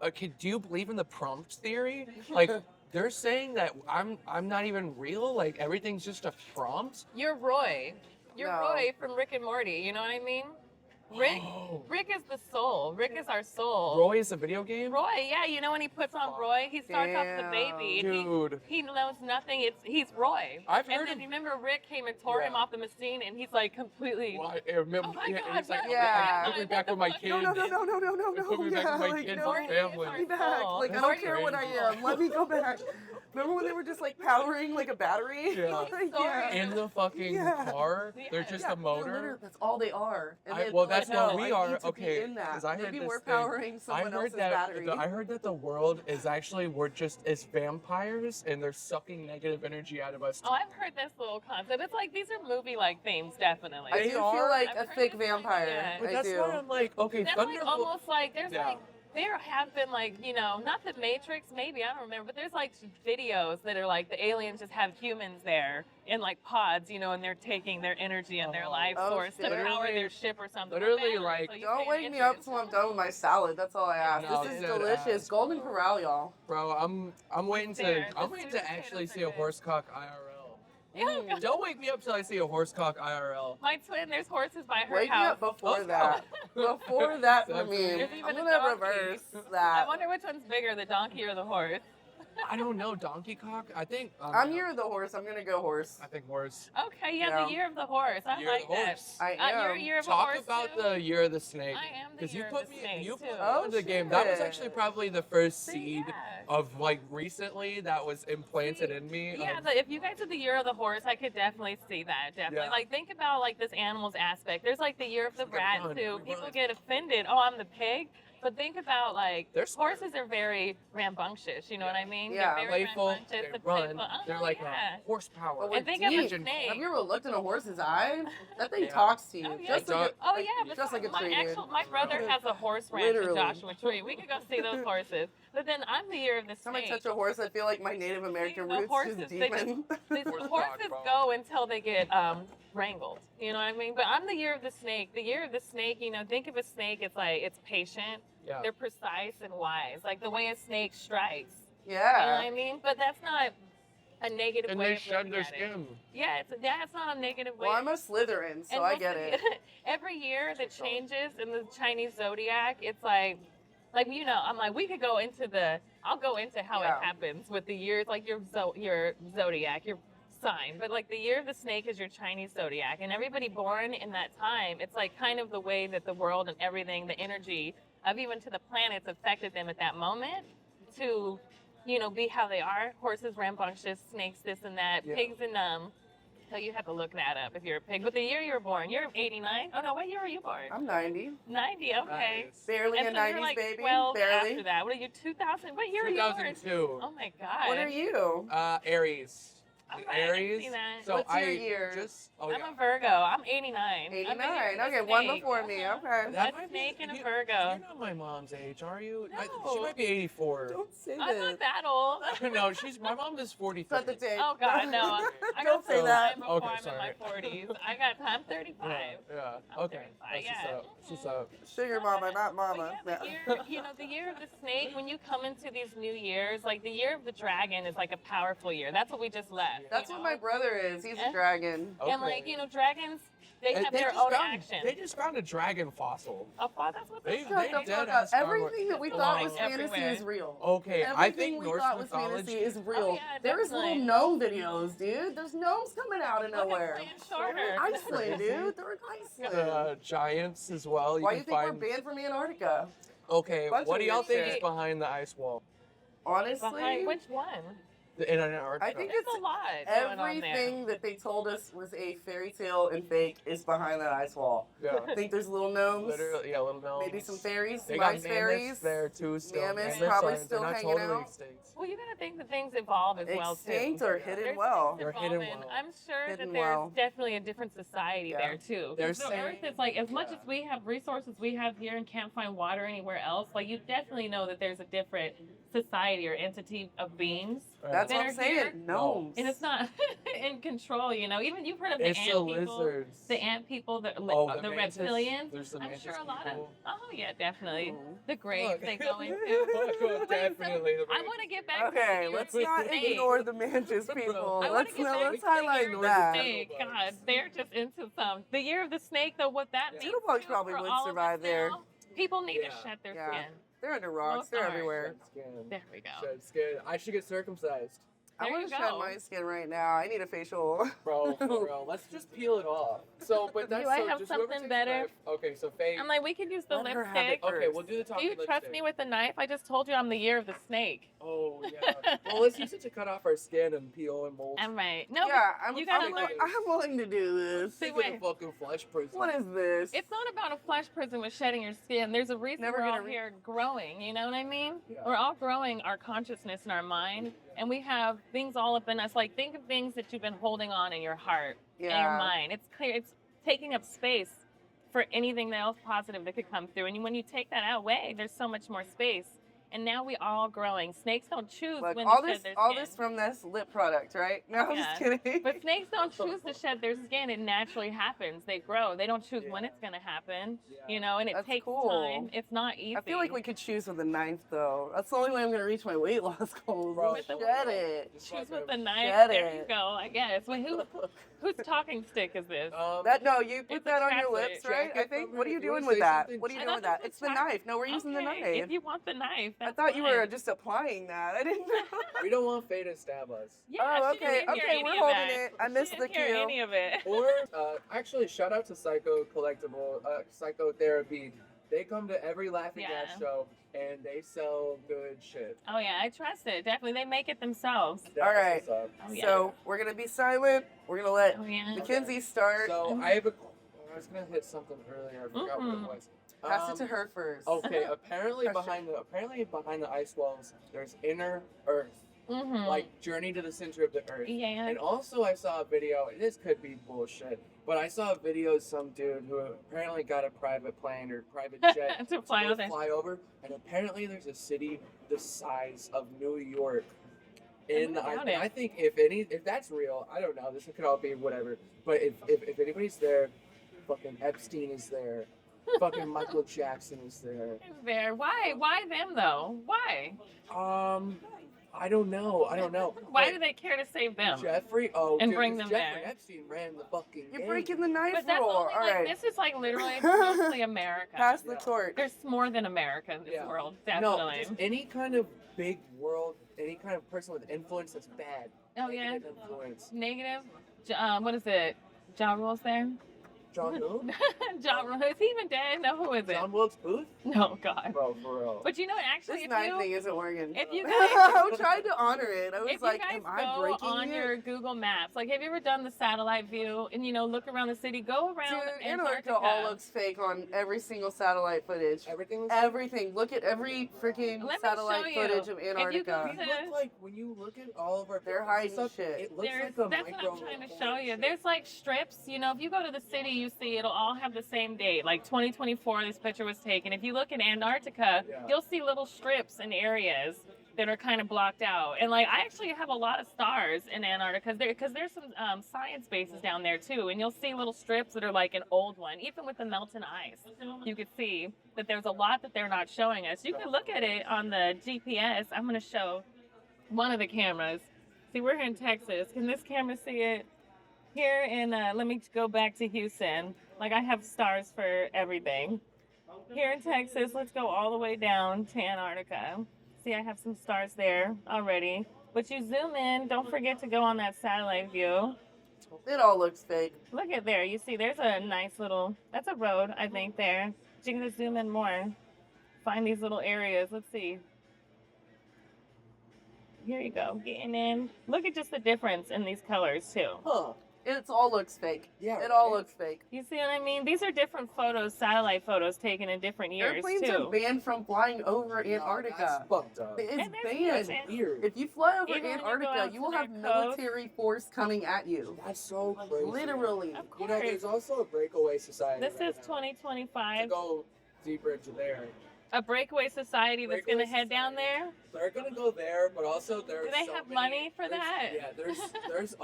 S6: okay, do you believe in the prompt theory? Like. They're saying that I'm not even real. Like everything's just a prompt.
S5: You're Roy. You're
S4: No.
S5: Roy from Rick and Morty. You know what I mean? Rick.
S6: Oh.
S5: Rick is the soul. Rick is our soul.
S6: Roy is a video game.
S5: Roy, yeah, you know when he puts on Roy, he starts off the
S4: Damn.
S5: baby. And
S6: Dude.
S5: he knows nothing. He's Roy.
S6: I've
S5: and
S6: heard
S5: then
S6: of-
S5: you remember Rick came and tore him
S6: Yeah.
S5: off the machine, and he's like completely.
S6: Well, I remember,
S5: Oh my
S6: yeah,
S5: God,
S6: and he's like,
S5: what?
S4: Yeah.
S6: put me back with my
S5: No,
S6: kids.
S4: No, no, no, no, no, no, no, no.
S6: Put me back with my
S4: like,
S6: kids
S4: no,
S6: and
S5: Morty is
S6: family.
S5: our
S4: Let me back.
S5: soul.
S4: Like I don't
S5: Morty
S4: care
S5: is
S4: what I
S5: our
S4: am. Let me go back. Remember when they were just like powering like a battery?
S6: Yeah.
S4: Like,
S5: Sorry.
S6: In the fucking
S4: Yeah.
S6: car, they're
S5: Yeah.
S6: just
S4: Yeah,
S6: a motor.
S4: literally, that's all they are. And
S6: I-
S4: then,
S6: well, that's
S4: like,
S6: what
S4: no,
S6: we
S4: I
S6: are.
S4: need to be
S6: Okay,
S4: in that.
S6: 'cause I heard
S4: Maybe
S6: this
S4: we're
S6: thing.
S4: powering
S6: I
S4: someone
S6: heard
S4: else's
S6: that.
S4: battery.
S6: I heard that the world is actually we're just as vampires, and they're sucking negative energy out of us.
S5: Oh, I've heard this little concept. It's like these are movie-like themes, definitely.
S4: I
S6: They
S4: do feel
S6: are.
S4: like
S5: I've
S4: a
S5: heard
S4: thick
S5: this idea.
S4: vampire.
S6: But
S4: I
S6: that's
S4: do.
S6: why I'm like, okay,
S5: That's like
S6: Thunderbolt.
S5: almost like there's
S6: Yeah.
S5: like there have been like not the Matrix, maybe I don't remember, but there's like videos that are like the aliens just have humans there in like pods, and they're taking their energy and their life
S4: Oh,
S5: source to
S4: shit.
S5: power
S6: Literally-
S5: their ship or something.
S6: literally,
S5: Or battery,
S6: like-
S5: so you
S4: Don't
S5: can
S4: wake me
S5: enter
S4: up till I'm done with my salad. That's all I ask.
S6: No,
S4: This is
S6: dead
S4: delicious.
S6: ass.
S4: Golden Corral, y'all.
S6: Bro, I'm waiting
S5: There,
S6: to I'm
S5: the
S6: waiting
S5: sweet
S6: to actually
S5: potatoes
S6: see a
S5: are good.
S6: horsecock IRL.
S5: Yeah.
S6: Don't wake me up till I see a horsecock IRL.
S5: My twin, there's horses by her
S4: Wake me
S5: house.
S4: up before
S6: Let's
S4: that. Before that for
S6: That's
S4: me.
S6: it.
S5: There's
S4: I'm
S5: even a
S4: gonna
S5: donkey.
S4: reverse
S5: I
S4: that.
S5: wonder which one's bigger, the donkey or the horse.
S6: I don't know, donkey cock. I think
S4: I'm year of the horse. I'm gonna go horse.
S6: I think horse.
S5: Okay, yeah,
S4: Yeah.
S5: the year of the horse. I
S6: Year of
S5: like
S6: the
S5: that.
S6: horse.
S4: I
S5: You're a
S4: am.
S5: year of a
S6: Talk
S5: horse
S6: about
S5: too?
S6: the year of the snake.
S5: I am the
S6: Because you
S5: year of
S6: put
S5: the
S6: me,
S5: snake,
S6: you
S5: too.
S6: put me
S4: Oh,
S6: on the game. That was
S4: shit.
S6: actually probably the first
S5: See,
S6: seed
S5: yeah.
S6: of like recently that was implanted in me.
S5: Yeah,
S6: of-
S5: if you guys did the year of the horse, I could definitely see that. Definitely.
S6: Yeah.
S5: Like, think about like this animal's aspect. There's like the year of the
S6: Look at
S5: rat
S6: run,
S5: too.
S6: we
S5: People
S6: run.
S5: get offended. Oh, I'm the pig. But think about like
S6: They're smart.
S5: horses are very rambunctious. You know what I mean?
S4: Yeah.
S5: They're very
S6: playful,
S5: rambunctious.
S6: they
S5: They're
S6: run.
S5: playful. Oh,
S6: They're like
S5: yeah.
S6: horsepower.
S4: But we're
S5: And think of a
S4: deep.
S5: snake.
S4: Have you ever looked in a horse's eye? That thing
S6: Yeah.
S4: talks to you.
S5: Oh, yeah.
S4: Just like
S5: Oh yeah, but
S4: just like a
S5: my
S4: tree, dude.
S5: my brother has a horse ranch
S4: Literally.
S5: in Joshua Tree. We could go see those horses. But then I'm the year of the
S4: Time I
S5: snake.
S4: touch a horse, I feel like my Native American
S5: the
S4: roots
S5: horses,
S4: just
S5: they
S4: deepen.
S5: The
S6: Horse
S5: horses
S6: cock, bro.
S5: go until they get wrangled. You know what I mean? But I'm the year of the snake. The year of the snake, think of a snake, it's like it's patient.
S6: Yeah.
S5: They're precise and wise. Like the way a snake strikes. You know
S4: Yeah.
S5: what I mean? But that's not a negative
S6: And
S5: way
S6: they
S5: of
S6: shed
S5: looking
S6: their
S5: at it.
S6: skin.
S5: Yeah, it's not a negative way.
S4: Well, I'm a Slytherin, so
S5: And
S4: I
S5: most
S4: get
S5: of
S4: it.
S5: the- every year that changes in the Chinese zodiac, it's like I'm like we could go into I'll go into how
S4: Yeah.
S5: it happens with the years, like your zodiac, your sign, but like the year of the snake is your Chinese zodiac, and everybody born in that time, it's like kind of the way that the world and everything, the energy of even to the planets affected them at that moment to, be how they are. Horses rambunctious, snakes this and that,
S6: Yeah.
S5: pigs and so you have to look that up if you're a pig. But the year you were born, you're 89. Oh no, what year were you born?
S4: I'm 90.
S5: 90. Okay.
S6: Nice.
S4: Barely
S5: And
S4: a
S5: so
S4: 90s
S5: you're like
S4: baby.
S5: 12
S4: Barely.
S5: after that. What are you? 2000? What year are you born?
S6: 2002.
S5: Oh my god.
S4: What are you?
S6: Aries.
S5: All right, I
S6: Aries.
S5: see that.
S6: So
S4: What's
S6: I
S4: your year?
S6: just. Oh
S5: I'm
S6: yeah.
S5: a Virgo. I'm 89.
S4: 89. Okay, one before me. Okay.
S6: That
S5: A
S6: might
S5: snake and a
S6: you-
S5: Virgo.
S6: You're not my mom's age, are you? She
S5: No.
S6: might be 84.
S4: Don't say
S5: I'm
S4: that.
S5: not that old.
S6: No, my mom is 43.
S4: Cut the tape.
S5: Oh God, no! I
S4: Don't
S5: got
S4: say
S5: some
S4: that.
S5: time before
S6: Okay,
S5: I'm in my 40s. I got time. 35.
S6: Yeah.
S5: I'm
S6: Okay.
S5: 35,
S6: That's
S5: yeah.
S6: what's up.
S4: Sugar mama, not mama.
S5: But yeah, the year of the snake. When you come into these new years, like the year of the dragon is like a powerful year. That's what we just left.
S4: That's what my brother is. He's a
S5: Yeah.
S4: dragon.
S5: And like dragons, they have their
S6: just
S5: own
S6: found,
S5: action.
S6: They just found a dragon fossil.
S5: Oh, wow, that's what
S6: They-
S5: they
S4: Shut the
S6: dead
S4: fuck up.
S6: ass found
S4: Everything that we
S5: one.
S4: thought was
S5: Belongs
S4: fantasy
S5: everywhere.
S4: is real.
S6: Okay, I
S4: Everything
S6: think
S4: we
S6: Norse
S4: thought was
S6: mythology
S4: fantasy is real.
S5: yeah,
S4: There's little
S5: definitely.
S4: gnome videos, dude. There's gnomes coming out of
S5: Look at
S4: nowhere.
S5: Fran Shorter.
S4: Iceland, dude. They're in Iceland.
S6: giants as well.
S4: Why do
S6: can
S4: you think
S6: find.
S4: we're banned from Antarctica?
S6: Okay,
S4: Bunch
S6: what
S4: of
S6: do y'all
S4: weird
S6: think
S4: shit.
S6: is behind the ice wall?
S4: Honestly,
S5: Behind which one?
S6: In Antarctica.
S4: I think
S5: There's
S4: it's
S5: a lot going on there.
S4: everything that they told us was a fairy tale and fake is behind that ice wall.
S6: Yeah.
S4: I think there's little gnomes,
S6: Literally, yeah, little gnomes.
S4: maybe some fairies,
S6: They
S4: some
S6: got
S4: ice
S6: mammoths
S4: fairies.
S6: there too. Still.
S4: Mammoths
S5: Yeah.
S4: probably
S6: aren't-
S4: still
S6: they're not
S4: hanging
S6: totally
S4: out.
S6: extinct.
S5: Well, you gotta think that things evolve as well too.
S4: Extinct or hidden
S5: There's
S4: well.
S5: things
S6: They're hidden
S5: evolving.
S6: well.
S5: I'm sure
S4: Hidden
S5: that there's
S4: well.
S5: definitely a different society
S4: Yeah.
S5: there too.
S6: They're
S5: The
S6: saying-
S5: Earth is like as much
S6: yeah.
S5: as we have resources we have here and can't find water anywhere else. Like you definitely know that there's a different society or entity of beings,
S4: That's
S5: that
S4: what I'm
S5: are
S4: saying.
S5: here.
S4: Gnomes.
S5: and it's not in control. Even you've heard of the
S6: It's
S5: ant
S6: the
S5: people,
S6: lizards.
S5: the ant people, the
S6: the mantis.
S5: reptilians.
S6: There's the
S5: I'm
S6: mantis
S5: sure a lot of.
S6: people.
S5: Oh yeah, definitely.
S4: Mhm.
S5: The graves
S6: Look.
S5: they go into.
S6: Look, definitely the
S5: I want to get back. to
S4: Okay,
S5: the
S4: let's
S5: year of
S4: not
S5: the snake.
S4: ignore the mantis people.
S5: I
S4: Let's
S5: want to get back
S4: let's
S5: to
S4: highlight
S5: the year
S4: that.
S5: Of the snake. God, they're just into some. The year of the snake, though, what that
S6: Yeah.
S5: means
S4: Jitterbugs
S5: too
S4: probably
S5: for
S4: would
S5: all of us
S4: survive there.
S5: now, people need
S6: Yeah.
S5: to shed their
S4: Yeah.
S5: skin.
S4: They're under rocks.
S5: Most
S4: They're
S5: are.
S4: everywhere.
S6: Skin.
S5: There we go.
S6: Shed skin. I should get circumcised.
S4: I
S5: There
S4: want
S5: you
S4: to shed
S5: go.
S4: my skin right now. I need a facial.
S6: Bro, for real. Let's just peel it off. So, but that's
S5: Do I
S6: so
S5: have
S6: just whoever
S5: something
S6: takes
S5: better?
S6: knife- Okay, so Faye.
S5: I'm like, we could use the
S4: Let her have
S5: lipstick.
S4: it.
S6: Okay, we'll do the
S5: Do
S6: talking
S5: you trust
S6: lipstick.
S5: me with the knife? I just told you I'm the year of the snake.
S6: Oh yeah. Well, let's use it to cut off our skin and peel and mold.
S5: I'm right. No,
S4: Yeah, I'm,
S5: you gotta
S4: I'm,
S5: learn.
S4: I'm willing to do this.
S5: See,
S6: Think of
S5: wait.
S6: the fucking flesh prison.
S4: What is this?
S5: It's not about a flesh prison with shedding your skin. There's a reason
S4: Never
S5: we're
S4: gonna
S5: all
S4: re-
S5: here growing. You know what I mean?
S6: Yeah.
S5: We're all growing our consciousness and our mind, and we have things all up in us. Like think of things that you've been holding on in your heart and your
S4: Yeah.
S5: mind. It's clear. It's taking up space for anything else positive that could come through. And when you take that away, there's so much more space. And now we all growing. Snakes don't choose
S4: Look,
S5: when
S4: all
S5: to
S4: this,
S5: shed their
S4: all
S5: skin.
S4: this from this lip product, right? No, I'm just
S5: Yeah.
S4: kidding.
S5: But snakes don't choose to shed their skin. It naturally happens. They grow. They don't choose when it's going to happen,
S6: Yeah.
S5: and it
S4: That's
S5: takes
S4: cool.
S5: time. It's not easy.
S4: I feel like we could choose with a knife, though. That's the only way I'm gonna reach my weight loss goals.
S6: Bro,
S4: Let's
S5: with the-
S4: shed it.
S6: Just
S5: choose
S6: fucking-
S5: with the knife.
S4: Shed
S5: There
S4: it.
S5: you go, I guess. Wait, whose talking stick is this?
S4: That no, you put
S5: It's
S4: that
S5: a
S4: on your
S5: chocolate.
S4: lips, right? I
S6: Jacket
S4: think.
S6: from
S4: What are
S6: it.
S4: you
S6: If you wanna
S4: doing with
S6: say
S4: that?
S6: something,
S4: What are you
S5: I
S4: doing with
S5: thought
S4: that?
S5: this
S4: It's the
S5: was
S4: knife. No, we're using the
S5: Okay,
S4: knife.
S5: If you want the knife,
S4: I
S5: that's
S4: thought you were
S5: fine.
S4: just applying that. I didn't know.
S6: We don't want Faye to stab us.
S5: Yeah,
S4: Oh,
S5: she
S4: okay,
S5: didn't hear
S4: okay,
S5: any
S4: we're
S5: of
S4: holding
S5: that.
S4: it. I
S5: She
S4: missed
S5: didn't
S4: the
S5: hear
S4: cue.
S5: any of it.
S6: Or actually, shout out to Psycho Collectible, Psychotherapy. They come to every Laughing Gas
S5: Yeah.
S6: show and they sell good shit.
S5: Oh yeah, I trust it. Definitely, they make it themselves.
S6: That's
S4: All right.
S6: what's up.
S5: Oh yeah.
S4: So we're gonna be silent. We're gonna let
S5: oh yeah.
S4: Mackenzie start.
S6: So I have a. I was gonna hit something earlier. I forgot what it was.
S4: Pass it to her first.
S6: Okay, apparently
S4: Question.
S6: behind the ice walls, there's inner Earth,
S5: Mm-hmm.
S6: like journey to the center of the Earth.
S5: yeah.
S6: And also, I saw a video. And this could be bullshit, but I saw a video of some dude who apparently got a private plane or private jet
S5: To fly
S6: go
S5: over.
S6: fly over, and apparently there's a city the size of New York. In the
S5: doubt
S6: ice.
S5: it.
S6: I think if that's real, I don't know. This could all be whatever. But if anybody's there, fucking Epstein is there. Fucking Michael Jackson is there.
S5: It's there. Why? Why them though? Why?
S6: I don't know.
S5: Why
S6: But
S5: do they care to save them?
S6: Jeffrey?
S5: And
S6: dude,
S5: bring
S6: 'cause
S5: them
S6: Jeffrey
S5: there?
S6: Epstein ran the fucking
S4: You're
S6: game.
S4: breaking the knife
S5: But that's
S4: rule.
S5: only
S4: All
S5: like
S4: right.
S5: this is like literally it's mostly America.
S4: Pass the
S6: Yeah.
S4: torch.
S5: There's more than America in this
S6: Yeah.
S5: world,
S6: No,
S5: definitely.
S6: just any kind of big world, any kind of person with influence that's bad.
S5: Oh yeah,
S6: Negative influence.
S5: negative. What is it? Ja Rule's there.
S6: John who?
S5: John, is he even dead? No, who is it?
S6: John Wilkes Booth?
S5: No, God.
S6: Bro, for real.
S5: But you know, actually,
S4: This
S5: if
S4: knife
S5: you,
S4: thing isn't working.
S5: if you
S4: I'm
S5: guys,
S4: trying to honor it. I was
S5: if
S4: like,
S5: you guys
S4: am I
S5: go
S4: breaking
S5: on
S4: it?
S5: your Google Maps, like, have you ever done the satellite view and, look around the city, go around
S4: Dude,
S5: Antarctica.
S4: Antarctica all looks fake on every single satellite footage.
S6: Everything was
S4: Everything. Look at every freaking
S5: Let me
S4: satellite
S5: show you.
S4: footage of
S5: If you
S4: Antarctica.
S5: go
S6: We look like, when you look at all of our
S4: They're
S6: pictures and
S4: hiding
S6: stuff,
S4: shit.
S6: it looks
S5: There's,
S6: like a
S5: that's
S6: micro.
S5: what I'm trying to show you. There's like strips, if you go to the city, you see it'll all have the same date. Like 2024, this picture was taken. If you look at Antarctica,
S6: Yeah.
S5: you'll see little strips and areas that are kind of blocked out. And like, I actually have a lot of stars in Antarctica because there's some science bases down there too. And you'll see little strips that are like an old one. Even with the melting ice, you could see that there's a lot that they're not showing us. You can look at it on the GPS. I'm going to show one of the cameras. See, we're here in Texas. Can this camera see it? Here in, let me go back to Houston. Like, I have stars for everything. Here in Texas, let's go all the way down to Antarctica. See, I have some stars there already. But you zoom in, don't forget to go on that satellite view.
S4: It all looks fake.
S5: Look at there. You see, there's a nice little, that's a road, I think, there. You can just zoom in more. Find these little areas. Let's see. Here you go, getting in. Look at just the difference in these colors, too.
S6: Huh.
S4: It all looks fake.
S6: Yeah.
S4: It all looks fake.
S5: You see what I mean? These are different photos, satellite photos taken in different years,
S4: Airplanes
S5: too.
S4: are banned from flying over
S6: No,
S4: Antarctica.
S6: that's fucked up.
S4: It's
S5: And
S4: banned.
S5: there's-
S6: Weird.
S4: If you fly over
S5: Even when you go
S4: Antarctica,
S5: out
S4: you
S5: to
S4: will
S5: their
S4: have
S5: coast.
S4: military force coming at you.
S6: That's so crazy.
S4: Literally.
S5: Of
S6: You know,
S5: course.
S6: there's also a breakaway society.
S5: This
S6: right
S5: is
S6: now.
S5: 2025.
S6: To go deeper into there.
S5: A breakaway society that's going to
S6: Breakaway
S5: head down there.
S6: They're gonna go there, but also there's
S5: Do they
S6: so
S5: have
S6: many-
S5: money for
S6: there's-
S5: that?
S6: Yeah, there's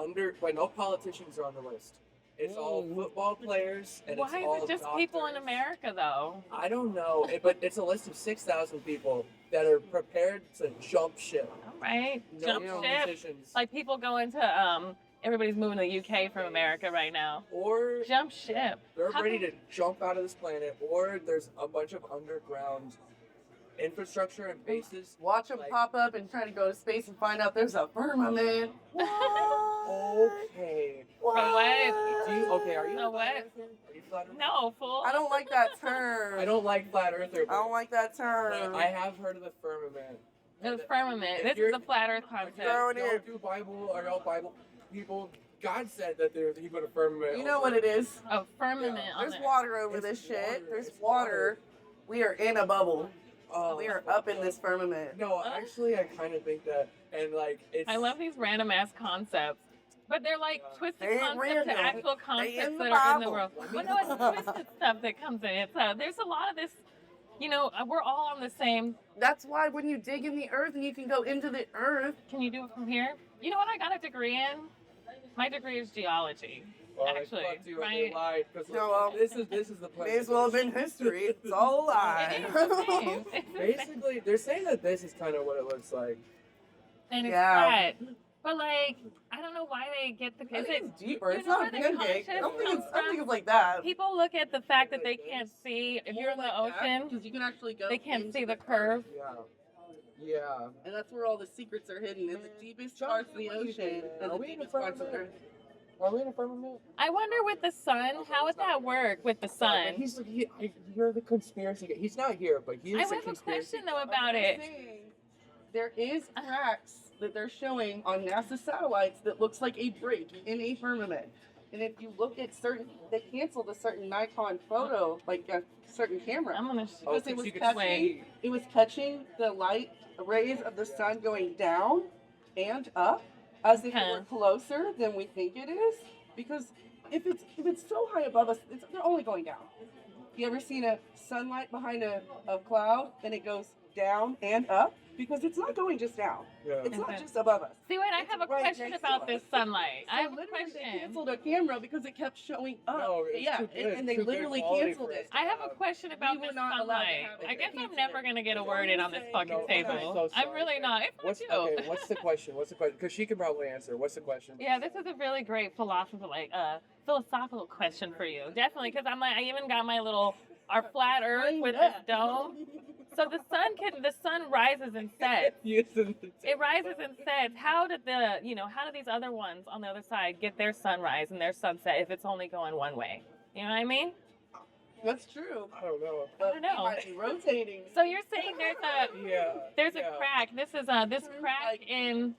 S6: but no politicians are on the list. It's all football players and it's
S5: Why
S6: all
S5: is it just people in
S6: doctors.
S5: America, though?
S6: I don't know, but it's a list of 6,000 people that are prepared to jump ship.
S5: All right.
S6: No
S5: Jump ship.
S6: politicians.
S5: Like people going to, everybody's moving to the UK from America right now.
S6: Or
S5: Jump ship.
S6: they're
S5: How
S6: ready
S5: come-
S6: to jump out of this planet, or there's a bunch of underground infrastructure and bases.
S4: Watch them
S6: Like-
S4: pop up and try to go to space and find out there's a firmament.
S6: Okay.
S5: What?
S6: Do you, okay, are you
S5: No,
S6: a flat
S5: what?
S6: earther? Are you flat earther?
S5: No, fool.
S4: I don't like that term.
S6: I don't like flat earther.
S4: I don't like that term.
S6: But I have heard of the firmament.
S5: The firmament.
S6: If
S5: This is
S6: you're-
S5: the flat Earth
S6: If
S5: concept.
S4: Throw
S6: y'all
S4: it in.
S6: do Bible, are y'all Bible people? God said that he put a firmament.
S4: You know what it is?
S5: A firmament
S6: Yeah.
S5: on
S4: There's
S5: there.
S4: water over
S6: It's
S4: this shit.
S6: water.
S4: There's
S6: It's
S4: water. We are in a bubble.
S6: Oh,
S4: We are up in this firmament.
S6: No, actually, I kind of think that, and like it's.
S5: I love these random ass concepts. But they're like twisted
S4: They ain't
S5: concepts
S4: random.
S5: to actual
S4: They
S5: concepts
S4: in the
S5: that are in the
S4: Bible.
S5: world. Well, no, it's twisted stuff that comes in. It's there's a lot of this. We're all on the same.
S4: That's why when you dig in the earth and you can go into the earth,
S5: Can you do it from here? You know what I got a degree in? My degree is geology.
S6: Well, I
S5: actually,
S6: fucked you and
S5: right?
S6: you lied, 'cause
S4: No, well,
S6: this is the place.
S4: may as well have been history. It's all a lie.
S5: It is the same. It's the same.
S6: Basically, they're saying that this is kind of what it looks like.
S5: And it's
S4: Yeah.
S5: flat. But like, I don't know why they get the.
S4: I
S5: Is
S4: think
S5: it
S4: it's deeper.
S5: you
S4: It's
S5: know
S4: not
S5: where the
S4: pancake. I don't think
S5: conscious
S4: it's. I don't think
S5: comes
S4: it's like that.
S5: people look at the fact that they can't see if you're in the ocean,
S4: because you can actually go.
S5: they can't
S4: into
S5: see the curve.
S6: Yeah. Yeah.
S4: and that's where all the secrets are hidden in the deepest parts of the ocean and
S6: Are
S4: the
S6: we in a
S4: deepest parts of the
S6: firmament?
S4: earth.
S6: Are we in a firmament?
S5: I wonder with the sun, how would that work with the sun?
S6: You're the conspiracy guy. He's not here, but he
S5: I
S6: is a
S5: have a
S6: conspiracy.
S5: question though about
S4: I'm
S5: it.
S4: saying there is cracks that they're showing on NASA satellites that looks like a break in a firmament. And if you look at they canceled a certain Nikon photo, like a certain camera.
S5: I'm gonna.
S6: Oh,
S4: Because
S6: so
S4: it was
S6: you could
S4: catching,
S6: see.
S4: it was catching the light rays of the sun going down and up as if it
S5: Okay.
S4: were closer than we think it is. Because if it's so high above us, they're only going down. You ever seen a sunlight behind a cloud and it goes down and up? Because it's not going just down.
S6: Yeah.
S4: It's not
S5: Okay.
S4: just above us.
S5: See, wait, I
S4: It's
S5: have a
S4: right
S5: question
S4: next
S5: about
S4: to
S5: this
S4: us.
S5: sunlight. I
S4: So
S5: have a
S4: literally they
S5: question.
S4: canceled a camera because it kept showing up.
S6: No, it's
S4: yeah,
S6: too good.
S4: and they
S6: Too good
S4: literally
S6: quality
S4: canceled
S6: for
S4: it.
S6: us.
S5: I have a question about
S4: We were
S5: this
S4: not allowed to
S5: sunlight.
S4: have it.
S5: I guess
S4: They
S5: I'm never
S4: canceled
S5: gonna get a
S4: it.
S5: word in on this fucking
S6: No,
S5: table.
S6: I'm so
S5: I'm
S6: sorry.
S5: really not. It's
S6: What's
S5: not you.
S6: okay? What's the question? What's the question? Because she can probably answer. What's the question?
S5: Yeah, this is a really great philosophical question for you. Definitely, because I even got our flat Earth with this dome. So the sun rises and sets. It rises and sets. How did how do these other ones on the other side get their sunrise and their sunset if it's only going one way? You know what I mean?
S4: That's true.
S6: I don't know.
S4: But
S5: don't know.
S4: we might be rotating.
S5: So you're saying there's
S6: Yeah.
S5: a crack. This is this crack
S4: Like-
S5: in.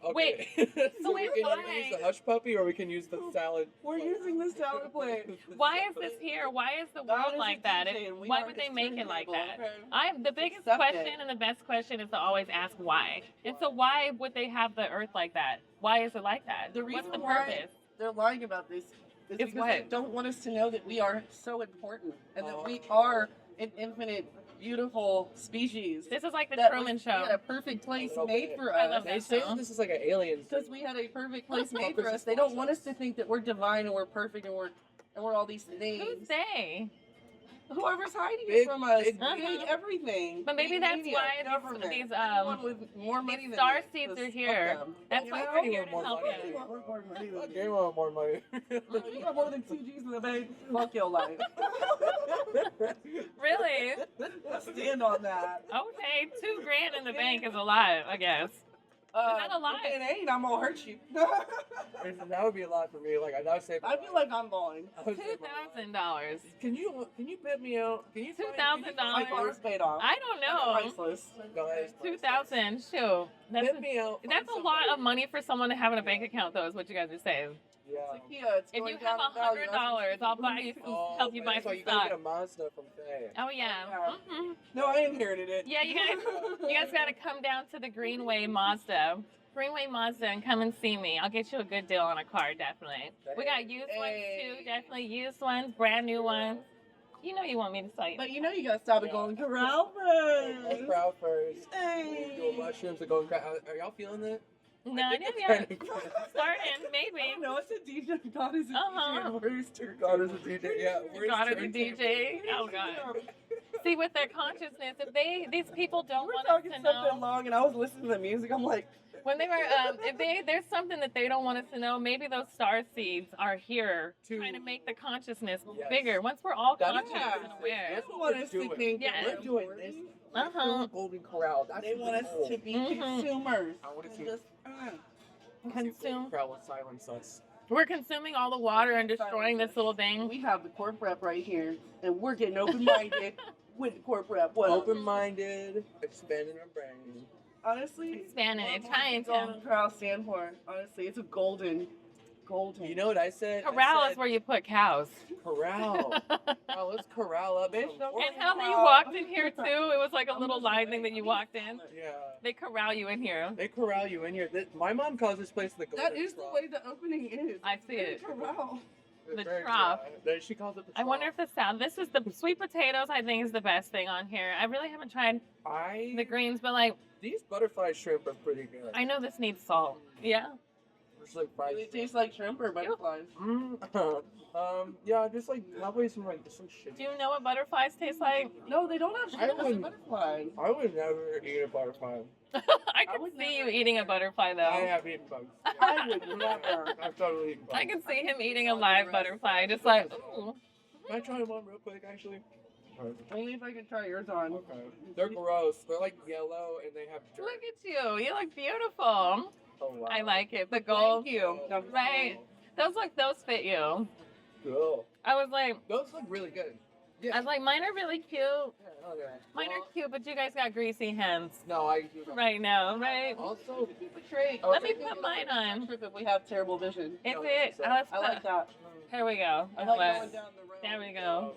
S6: Okay.
S5: Wait,
S6: so
S5: wait,
S6: we can
S5: why?
S6: use the hush puppy or we can use the salad.
S4: We're using the salad plate.
S5: Why is this here? Why is the
S4: God
S5: world
S4: is
S5: like
S4: a
S5: that?
S4: DJ and we
S5: Why
S4: are
S5: would they
S4: his
S5: make it like
S4: turntable,
S5: that?
S4: okay?
S5: I'm the biggest
S4: Accept
S5: question
S4: it.
S5: and the best question is to always ask why. And so why would they have the earth like that? Why is it like that?
S4: The
S5: What's
S4: reason
S5: the
S4: why
S5: purpose?
S4: they're lying about this is
S5: It's
S4: because
S5: what?
S4: they don't want us to know that we are so important and that we
S6: Oh.
S4: are an infinite, beautiful species.
S5: This is like the
S4: that
S5: Truman
S4: we
S5: Show.
S4: had a perfect place
S6: little
S4: made
S6: bit.
S4: for
S5: I
S4: us.
S5: love
S6: They
S5: that
S6: say
S5: show.
S6: that this is like an alien.
S4: Because we had a perfect place made
S6: Fuckers
S4: for us.
S6: just
S4: They don't
S6: watch
S4: want us
S6: us.
S4: to think that we're divine and we're perfect and we're all these
S5: Who's
S4: things.
S5: they?
S4: Whoever's hiding
S6: Big-
S4: it from us,
S6: big-
S4: big everything.
S5: But maybe
S4: Big
S5: that's
S4: media,
S5: why
S4: government,
S5: these
S4: anyone with more money
S5: these
S4: than
S5: star
S4: us,
S5: seeds
S4: just
S5: are
S4: fuck
S5: here.
S4: them.
S5: That's
S4: You
S5: why
S4: know?
S5: we're here to
S6: More
S5: help
S6: money.
S5: you.
S4: You want more money than
S6: Fuck,
S4: me.
S6: you want more money.
S4: You got more than 2 G's in the bank. Fuck your life.
S5: Really?
S4: Stand on that.
S5: Okay, $2,000 in the bank is a lot, I guess. that a lie?
S4: If it ain't, I'm gonna hurt you.
S6: That would be a lot for me. Like I would say.
S4: I feel like I'm balling.
S5: $2,000.
S6: Can you bet me out? Can you find-
S5: $2,000.
S4: My car's paid off.
S5: I don't know.
S4: Priceless.
S6: Guys,
S5: 2,000. Shoot, that's
S6: bet me out.
S5: that's a lot of money for someone to have in a bank account, though. Is what you guys are saying.
S6: Yeah.
S4: Kia, it's
S5: If
S4: going
S5: you have
S4: down in value.
S5: $100, I'll buy you some, help you buy
S6: man, so
S5: some
S6: you gotta
S5: stock.
S6: get a Mazda from Faye.
S5: Oh yeah. Mhm.
S4: No, I inherited it.
S5: Yeah, you guys got to come down to the Greenway Mazda and come and see me. I'll get you a good deal on a car, definitely. We got used ones too, definitely used ones, brand new ones. You know you want me to sell you.
S4: But you know you gotta stop at Golden Corral
S6: Let's
S4: first.
S6: crowd first.
S4: Hey.
S6: Do mushrooms and go and crowd. Are y'all feeling that?
S5: No,
S6: I
S5: I
S6: think
S5: didn't
S6: it's
S5: yet.
S6: kind of-
S5: Starting, maybe.
S4: No, it's a DJ. God is a
S5: Uh-huh.
S4: DJ. And where's your
S6: God is a DJ. Yeah, where's
S5: God is a
S6: turntable?
S5: DJ. Oh God. See, with their consciousness, if these people don't
S4: We're
S5: want us
S4: talking
S5: to
S4: something
S5: know.
S4: long, and I was listening to the music. I'm like,
S5: When they were, there's something that they don't want us to know. Maybe those star seeds are here, trying to make the consciousness
S6: Yes.
S5: bigger. Once we're all
S6: That's
S5: conscious
S4: yeah.
S5: and aware.
S6: That's
S4: they
S6: what
S4: want
S6: we're
S4: us to
S6: doing.
S4: think
S5: Yeah.
S4: that
S6: We're
S4: we're
S6: doing this.
S5: Uh-huh.
S6: We're doing Golden Corral. That's
S4: They want us
S6: cool.
S4: to be
S5: Mhm.
S4: consumers.
S6: I want to see
S4: Just,
S6: Golden
S5: Consume.
S6: Corral will silence us.
S5: We're consuming all the water and destroying this little thing.
S4: we have the corp rep right here, and we're getting open-minded with the corp rep. What?
S6: Open-minded, expanding our brain.
S4: Honestly,
S5: Expanding it,
S4: what
S5: trying
S4: does Golden Corral stand for? Honestly, it's a golden.
S6: You know what I said?
S5: Corral
S6: I
S5: is
S6: said,
S5: where you put cows.
S6: corral. Oh, let's corral up.
S4: Bitch,
S6: some
S4: don't
S6: horses.
S5: And how you walked in here too, it was like a little line thing that you walked in.
S6: Yeah.
S5: They corral you in here.
S6: They corral you in here. My mom calls this place the Golden
S4: That is the
S6: Corral.
S4: way the opening is.
S5: I see it.
S4: Corral.
S6: It's
S5: the
S6: very
S5: trough.
S6: dry. She calls it the
S5: I wonder if
S6: trough.
S5: the sound. This is the sweet potatoes. I think is the best thing on here. I really haven't tried the greens, but like
S6: These butterfly shrimp are pretty good.
S5: I know this needs salt. Yeah.
S6: Just like fried
S4: It
S6: shrimp.
S4: tastes like shrimp or butterflies.
S6: Yeah, just like probably some shit.
S5: Do you know what butterflies taste like?
S4: No, they don't have shrimp as a
S6: wouldn't-
S4: butterfly.
S6: I would never eat a butterfly.
S5: I can
S4: would
S5: see you
S4: never
S5: eating a butterfly
S6: I
S5: though.
S6: have eaten bugs.
S4: I would never.
S6: I've totally eaten bugs.
S5: I can see him eating a live butterfly, just like, ooh.
S6: Can I try one real quick, actually?
S4: Only if I can try yours on.
S6: Okay. They're gross. They're like yellow and they have dirt.
S5: Look at you. You look beautiful.
S6: Oh, wow.
S5: I like it. The gold.
S4: Thank you.
S5: Right. Those fit you.
S6: Cool.
S5: I was like,
S6: Those look really good. Yeah.
S5: I was like, mine are really cute.
S6: Yeah, okay.
S5: Mine are cute, but you guys got greasy hands
S6: No, I do not.
S5: right now, right?
S6: Also,
S4: Trade.
S5: Let me put mine on.
S4: Trip if we have terrible vision.
S5: Is
S6: No,
S5: it?
S6: so-
S5: Let's
S4: I like
S5: put-
S4: that.
S5: Here we go.
S4: I like
S5: Let's-
S4: going down the road.
S5: There we go.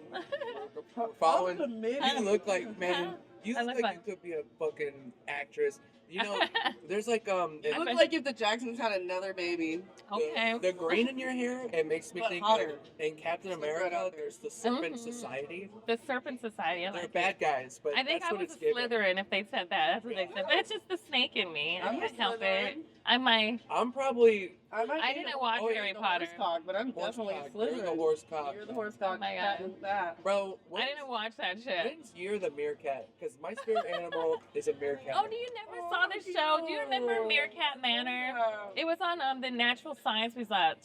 S6: we're following.
S4: Committed.
S6: You look like, man, you
S5: I
S6: look
S5: look
S6: like you could be a fucking actress. You know, there's like
S4: You look
S5: bet-
S4: like if the Jacksons had another baby.
S5: Okay.
S6: The green in your hair, it makes me
S4: But
S6: think
S4: hotter.
S6: of in Captain
S4: Just like right
S6: America.
S4: out there.
S6: There's the Serpent
S5: Mhm.
S6: Society.
S5: The Serpent Society. I
S6: They're
S5: like
S6: bad guys, but
S5: I think
S6: that's
S5: I
S6: what
S5: was
S6: it's
S5: a
S6: giving.
S5: Slytherin if they said that. That's what they said. But it's just the snake in me. I
S4: I'm a
S5: can't help it.
S4: Slytherin.
S5: I'm my.
S6: I'm probably
S4: I
S5: didn't watch
S6: Oh, yeah,
S5: Harry
S6: the
S5: Potter.
S4: horse cock, but I'm
S6: horse
S4: definitely
S6: cock.
S4: a Slytherin.
S6: You're the horse cock.
S4: You're the horse cock.
S5: Oh my
S4: that
S5: God.
S4: and that.
S6: Bro,
S5: I didn't watch that shit.
S6: when's you're the meerkat? Because my spirit animal is a meerkat.
S5: Oh, you never saw this show? Do you remember Meerkat Manor? It was on the Natural Science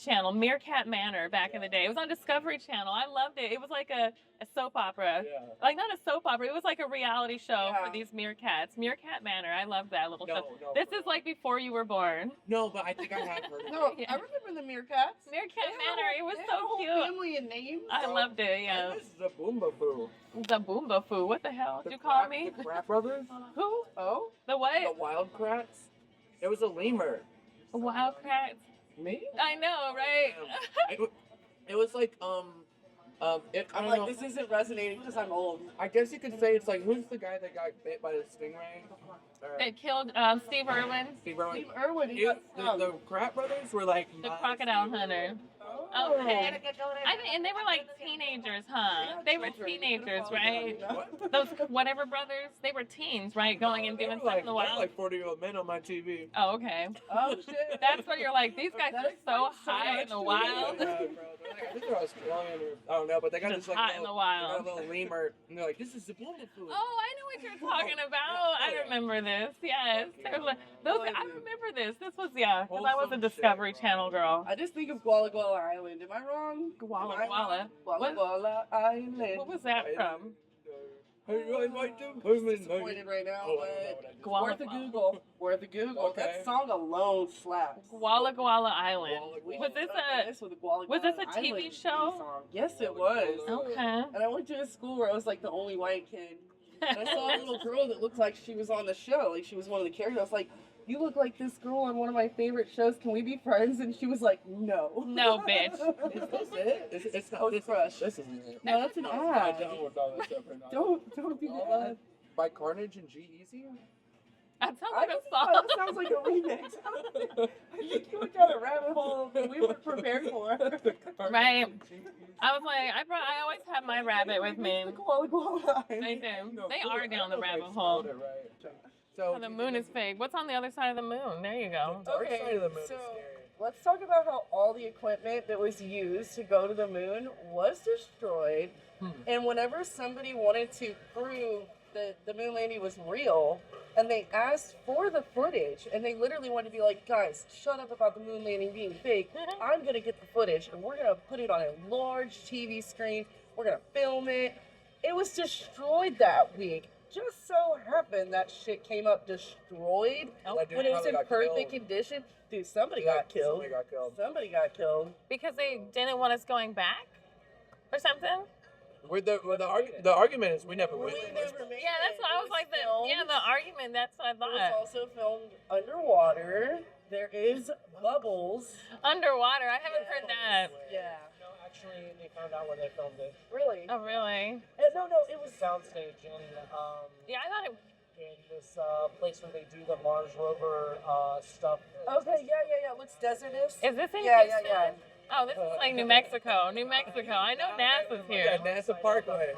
S5: channel, Meerkat Manor, back in the day. It was on Discovery Channel. I loved it. It was like a soap opera.
S6: Yeah.
S5: Like, not a soap opera. It was like a reality show
S4: Yeah.
S5: for these meerkats. Meerkat Manor. I love that little show.
S6: No,
S5: This
S6: bro.
S5: is like before you were born.
S6: No, but I think I have heard of
S4: No,
S5: Yeah.
S4: I remember the meerkats.
S5: Meerkat
S4: They had
S5: Manor.
S4: a-
S5: It was
S4: they had a
S5: so
S4: whole
S5: cute.
S4: Family and names.
S5: I loved it. Yeah.
S6: This is a Boomba Boo.
S5: The Boomba Foo. What the hell did you call me?
S6: The Crap Brothers?
S5: Who?
S4: Oh,
S5: The
S6: The
S5: what?
S6: Wild Krats? It was a lemur.
S5: Wildcats.
S6: Me?
S5: I know, right?
S6: It was like, I
S4: I'm
S6: don't
S4: like,
S6: know.
S4: this isn't resonating because I'm old.
S6: I guess you could say it's like, who's the guy that got bit by the stingray? Or
S5: It killed Steve Irwin,
S6: Steve Irwin.
S4: Steve Irwin, he got stung.
S6: The Crap Brothers were like
S5: the
S6: not
S5: crocodile
S6: Steve
S5: hunter.
S6: Irwin.
S5: Okay. I think, and they were like teenagers, huh? They were teenagers, right?
S6: What?
S5: Those whatever brothers, they were teens, right? Going and
S6: They
S5: doing
S6: were
S5: stuff in the
S6: they were
S5: wild.
S6: like 40-year-old men on my TV.
S5: Oh, okay.
S4: Oh shit.
S5: That's where you're like, these guys
S4: That
S5: are so
S4: explains so
S5: high
S4: much
S5: in the
S4: to me.
S5: wild.
S6: Yeah, bro. They're like, I think they're Australian or I don't know, but they got
S5: Just
S6: this like
S5: hot in
S6: little,
S5: the wild.
S6: they got a little lemur, and they're like, this is the Boomba Boo.
S5: Oh, I know what you're talking about. I remember this. Yes. They were like, those, I remember this. This was, yeah, because I was a
S6: Wholesome
S5: Discovery
S6: shit, bro.
S5: Channel girl.
S4: I just think of Guala Guala Island. Am I wrong?
S5: Guala
S4: Am I
S5: Guala.
S4: wrong? Guala
S5: What?
S4: Guala Island.
S5: What was that from?
S6: Hey, I might do.
S4: Disappointed right now,
S6: Oh,
S4: but
S5: Guala
S4: worth a
S5: Guala.
S4: Google. Worth a Google.
S6: Okay.
S4: That song alone slaps.
S5: Guala Guala Island.
S6: Guala
S5: Was this
S4: With the Guala
S5: was this
S4: Guala
S5: a TV
S4: Island
S5: show?
S4: song. Yes, it was.
S5: Okay.
S4: And I went to a school where I was like the only white kid. And I saw a little girl that looked like she was on the show, like she was one of the characters. I was like, "You look like this girl on one of my favorite shows. Can we be friends?" And she was like, "No."
S5: No, bitch.
S6: Is this it? It's not.
S4: Post Crush.
S6: This isn't it.
S4: No, that's an
S6: I
S4: ad.
S6: don't with all this stuff right now.
S4: Don't do that.
S6: By Carnage and G-Eazy?
S5: That sounds
S4: I
S5: like
S4: don't
S5: a
S4: know,
S5: song.
S4: that sounds like a remix. I think you went down a rabbit hole that we weren't prepared for.
S5: Right. I was like, I always have my rabbit with me.
S4: Guala Guala
S5: I
S4: Island.
S5: do. They are down the rabbit hole.
S6: So
S5: Oh, the moon is fake. What's on the other side of the moon? There you go.
S6: The dark side of the moon is
S4: so
S6: scary.
S4: let's talk about how all the equipment that was used to go to the moon was destroyed. And whenever somebody wanted to prove that the moon landing was real, and they asked for the footage, and they literally wanted to be like, guys, shut up about the moon landing being fake. I'm going to get the footage, and we're going to put it on a large TV screen. We're going to film it. It was destroyed that week. Just so happened that shit came up destroyed
S6: That dude
S4: when it was
S6: probably
S4: in
S6: got
S4: perfect
S6: killed.
S4: condition. Dude, somebody got killed.
S6: Somebody got killed.
S4: Somebody got killed.
S5: Because they didn't want us going back or something?
S6: The argument is we never
S4: We
S6: witnessed.
S4: never made
S5: Yeah, that's
S4: it.
S5: what I
S4: It
S5: was like.
S4: filmed.
S5: The argument, that's what I
S4: It was
S5: thought.
S4: also filmed underwater. There is bubbles.
S5: Underwater. I haven't heard that.
S4: Yeah.
S7: No, actually, they found out when they filmed it.
S4: Really?
S5: Oh, really?
S4: No, it was
S7: Soundstage in
S5: Yeah, I thought it.
S7: in this place where they do the Mars rover stuff.
S4: Okay, yeah. It looks desertous.
S5: Is this in
S4: Yeah.
S5: Houston? Oh, this is like New Mexico. New Mexico. I know NASA's
S6: Yeah,
S5: here.
S6: NASA Parkway.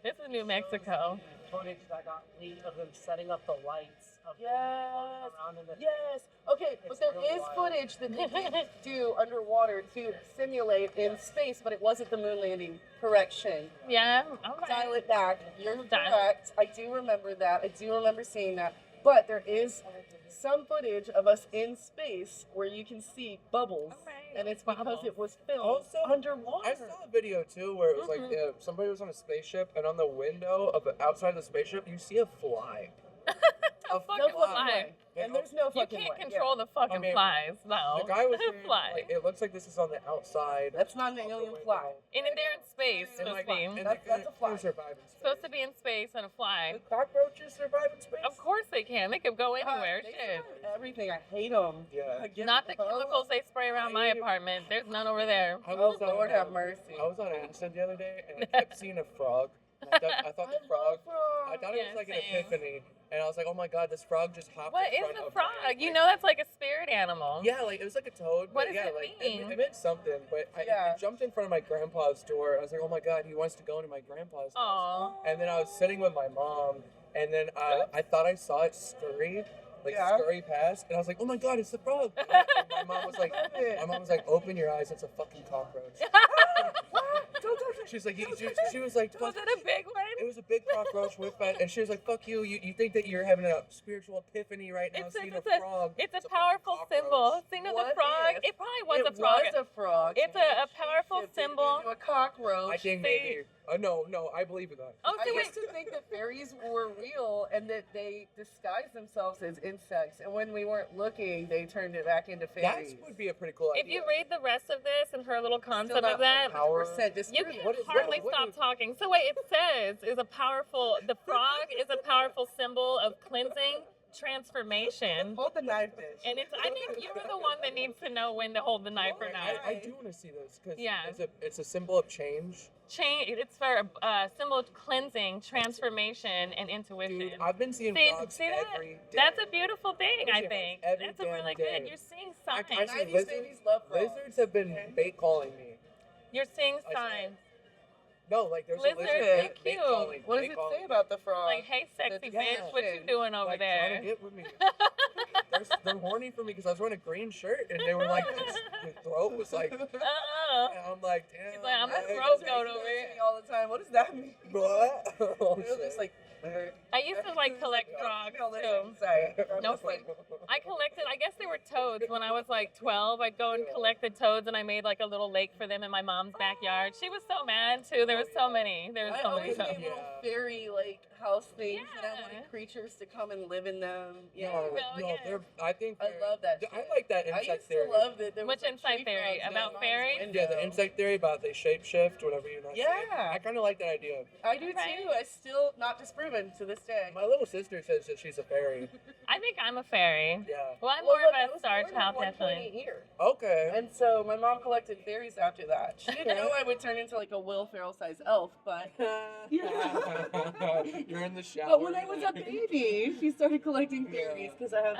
S5: This is New Mexico.
S7: Footage that got leaked of them setting up the lights. Of
S4: Yes.
S7: around in the
S4: Yes. Okay, but
S7: It's
S4: there
S7: really
S4: is
S7: wild.
S4: footage that they did do underwater to simulate in space, but it wasn't the moon landing. Correction.
S5: Yeah. Okay.
S4: Dial it back. You're
S5: Dial-
S4: correct. I do remember that. I do remember seeing that. But there is some footage of us in space where you can see bubbles.
S5: Alright.
S4: And it's because
S5: Bubbles.
S4: it was filmed
S6: Also,
S4: underwater.
S6: I saw a video too where it was like
S5: Mhm.
S6: somebody was on a spaceship and on the window of the outside of the spaceship you see a fly. A
S5: fucking
S4: no
S5: fly.
S4: fucking way. And there's no
S5: You
S4: fucking
S5: can't
S4: way.
S5: control the fucking
S6: I mean,
S5: flies. No.
S6: The guy was saying,
S5: fly.
S6: like, it looks like this is on the outside.
S4: That's not an
S6: of the
S4: alien
S6: window.
S4: fly.
S5: And they're in space,
S6: And,
S5: supposed
S6: like,
S5: to be.
S6: and
S4: That's
S6: they
S4: a fly.
S6: can survive in space.
S5: Supposed to be in space and a fly.
S6: Do cockroaches survive in space?
S5: Of course they can. They could go anywhere.
S4: They
S5: Shit.
S4: survive everything. I hate them.
S6: Yeah.
S5: Not the chemicals they spray around my apartment. There's none over there.
S6: I
S4: Oh,
S6: was on,
S4: Lord have mercy.
S6: I was on acid the other day and I kept seeing a frog. I thought the frog. I thought it
S5: Yeah,
S6: was like an
S5: same.
S6: epiphany, and I was like, "Oh my God, this frog just hopped
S5: What
S6: in
S5: is
S6: front
S5: the
S6: of
S5: frog?
S6: me."
S5: You know that's like a spirit animal.
S6: Yeah, like it was like a toad.
S5: What
S6: but
S5: does
S6: yeah,
S5: it
S6: like
S5: mean?
S6: It meant something. But
S4: Yeah.
S6: I jumped in front of my grandpa's door. I was like, "Oh my God, he wants to go into my grandpa's house."
S5: Aw.
S6: And then I was sitting with my mom, and then I thought I saw it scurry,
S4: Yeah.
S6: scurry past, and I was like, "Oh my God, it's the frog!" And my mom was like, "Open your eyes, it's a fucking cockroach."
S4: Don't touch it.
S6: She's like, she was like,
S5: Was
S6: "Fuck."
S5: it a big one?
S6: It was a big cockroach with that, and she was like, "Fuck you! You think that you're having a spiritual epiphany right now, seeing a frog?"
S5: It's a
S6: fucking
S5: powerful
S6: cockroach."
S5: symbol. Seeing of the
S4: What
S5: frog.
S4: if
S5: It probably was
S4: It
S5: a frog.
S4: was a frog.
S5: It's a powerful
S4: Shifted
S5: symbol.
S4: into a cockroach.
S6: I think
S5: See,
S6: maybe. No, I believe in that.
S5: Oh,
S4: I
S5: so wait.
S4: used to think that fairies were real and that they disguised themselves as insects, and when we weren't looking, they turned it back into
S6: That
S4: fairies.
S6: would be a pretty cool idea.
S5: If you read the rest of this and her little
S4: Still
S5: concept
S4: not
S5: of that,
S4: 100%
S5: you
S4: disproven.
S5: can
S6: What is-
S5: hardly
S6: what
S5: stop
S6: is-
S5: talking. So what it says is the frog is a powerful symbol of cleansing, transformation.
S4: Hold the knife, bitch.
S5: And I think you're the one that needs to know when to hold the knife or not.
S6: I do want to see this because
S5: Yeah.
S6: it's a symbol of change.
S5: It's for a symbol of cleansing, transformation, and intuition.
S6: Dude, I've been seeing
S5: See
S6: frogs
S5: that?
S6: every day.
S5: That's a beautiful thing, I
S6: Yeah,
S5: think.
S6: every
S5: That's a
S6: damn
S5: really
S6: day.
S5: good. You're seeing
S6: I
S5: signs.
S6: see
S4: 90s babies love frogs.
S6: lizards have been bait calling me.
S5: You're seeing
S6: I-
S5: signs.
S6: No, like there's
S5: Lizards,
S6: a lizard
S5: they're
S6: bait
S5: cute.
S6: calling.
S4: What does
S6: bait
S4: it
S6: calling
S4: say
S6: me.
S4: about the frog?
S5: Like, hey, sexy
S4: Yeah.
S5: bitch, what you doing over
S6: Like, trying to
S5: there?
S6: get with me. They're horny for me because I was wearing a green shirt and they were like, the throat was like, and I'm like, damn.
S5: He's like, I'm a
S6: I-
S5: throat
S4: They
S5: goat
S4: say
S5: over
S4: that
S5: here.
S4: to me all the time. What does that mean?
S6: What? Oh,
S4: It was
S6: shit.
S4: just like,
S5: I used to like collect frogs
S4: no,
S5: too.
S4: listen, sorry.
S5: No, like, I collected, I guess they were toads when I was like 12. I'd go and collect the toads and I made like a little lake for them in my mom's backyard. She was so mad too. There was so many. There was
S4: I
S5: so many
S4: always
S5: toads.
S4: made little fairy like house things, and I
S5: Yeah.
S4: wanted creatures to come and live in them. Yeah,
S5: No, yeah.
S6: I think
S4: I love that.
S6: I
S4: shit.
S6: like that
S4: I
S6: insect
S4: used
S6: theory.
S4: to love that. There was,
S5: Which
S4: like,
S5: insect
S4: tree
S5: theory?
S4: frogs in
S5: About
S4: my mom's
S5: fairies?
S4: window.
S6: Yeah, the insect theory about they shapeshift whenever you're not.
S4: Yeah.
S6: I kind of like that idea.
S4: I do
S5: Right.
S4: too. I still not disproven to this day.
S6: My little sister says that she's a fairy.
S5: I think I'm a fairy.
S6: Yeah.
S5: Well, I'm
S4: Well,
S5: more
S4: look, I
S5: of a
S4: was
S5: star
S4: born in
S5: child,
S4: 120
S5: definitely.
S4: year.
S6: Okay.
S4: And so my mom collected fairies after that. She didn't know I would turn into like a Will Ferrell sized elf, but
S6: You're in the shower.
S4: but when I was a baby, she started collecting fairies because I have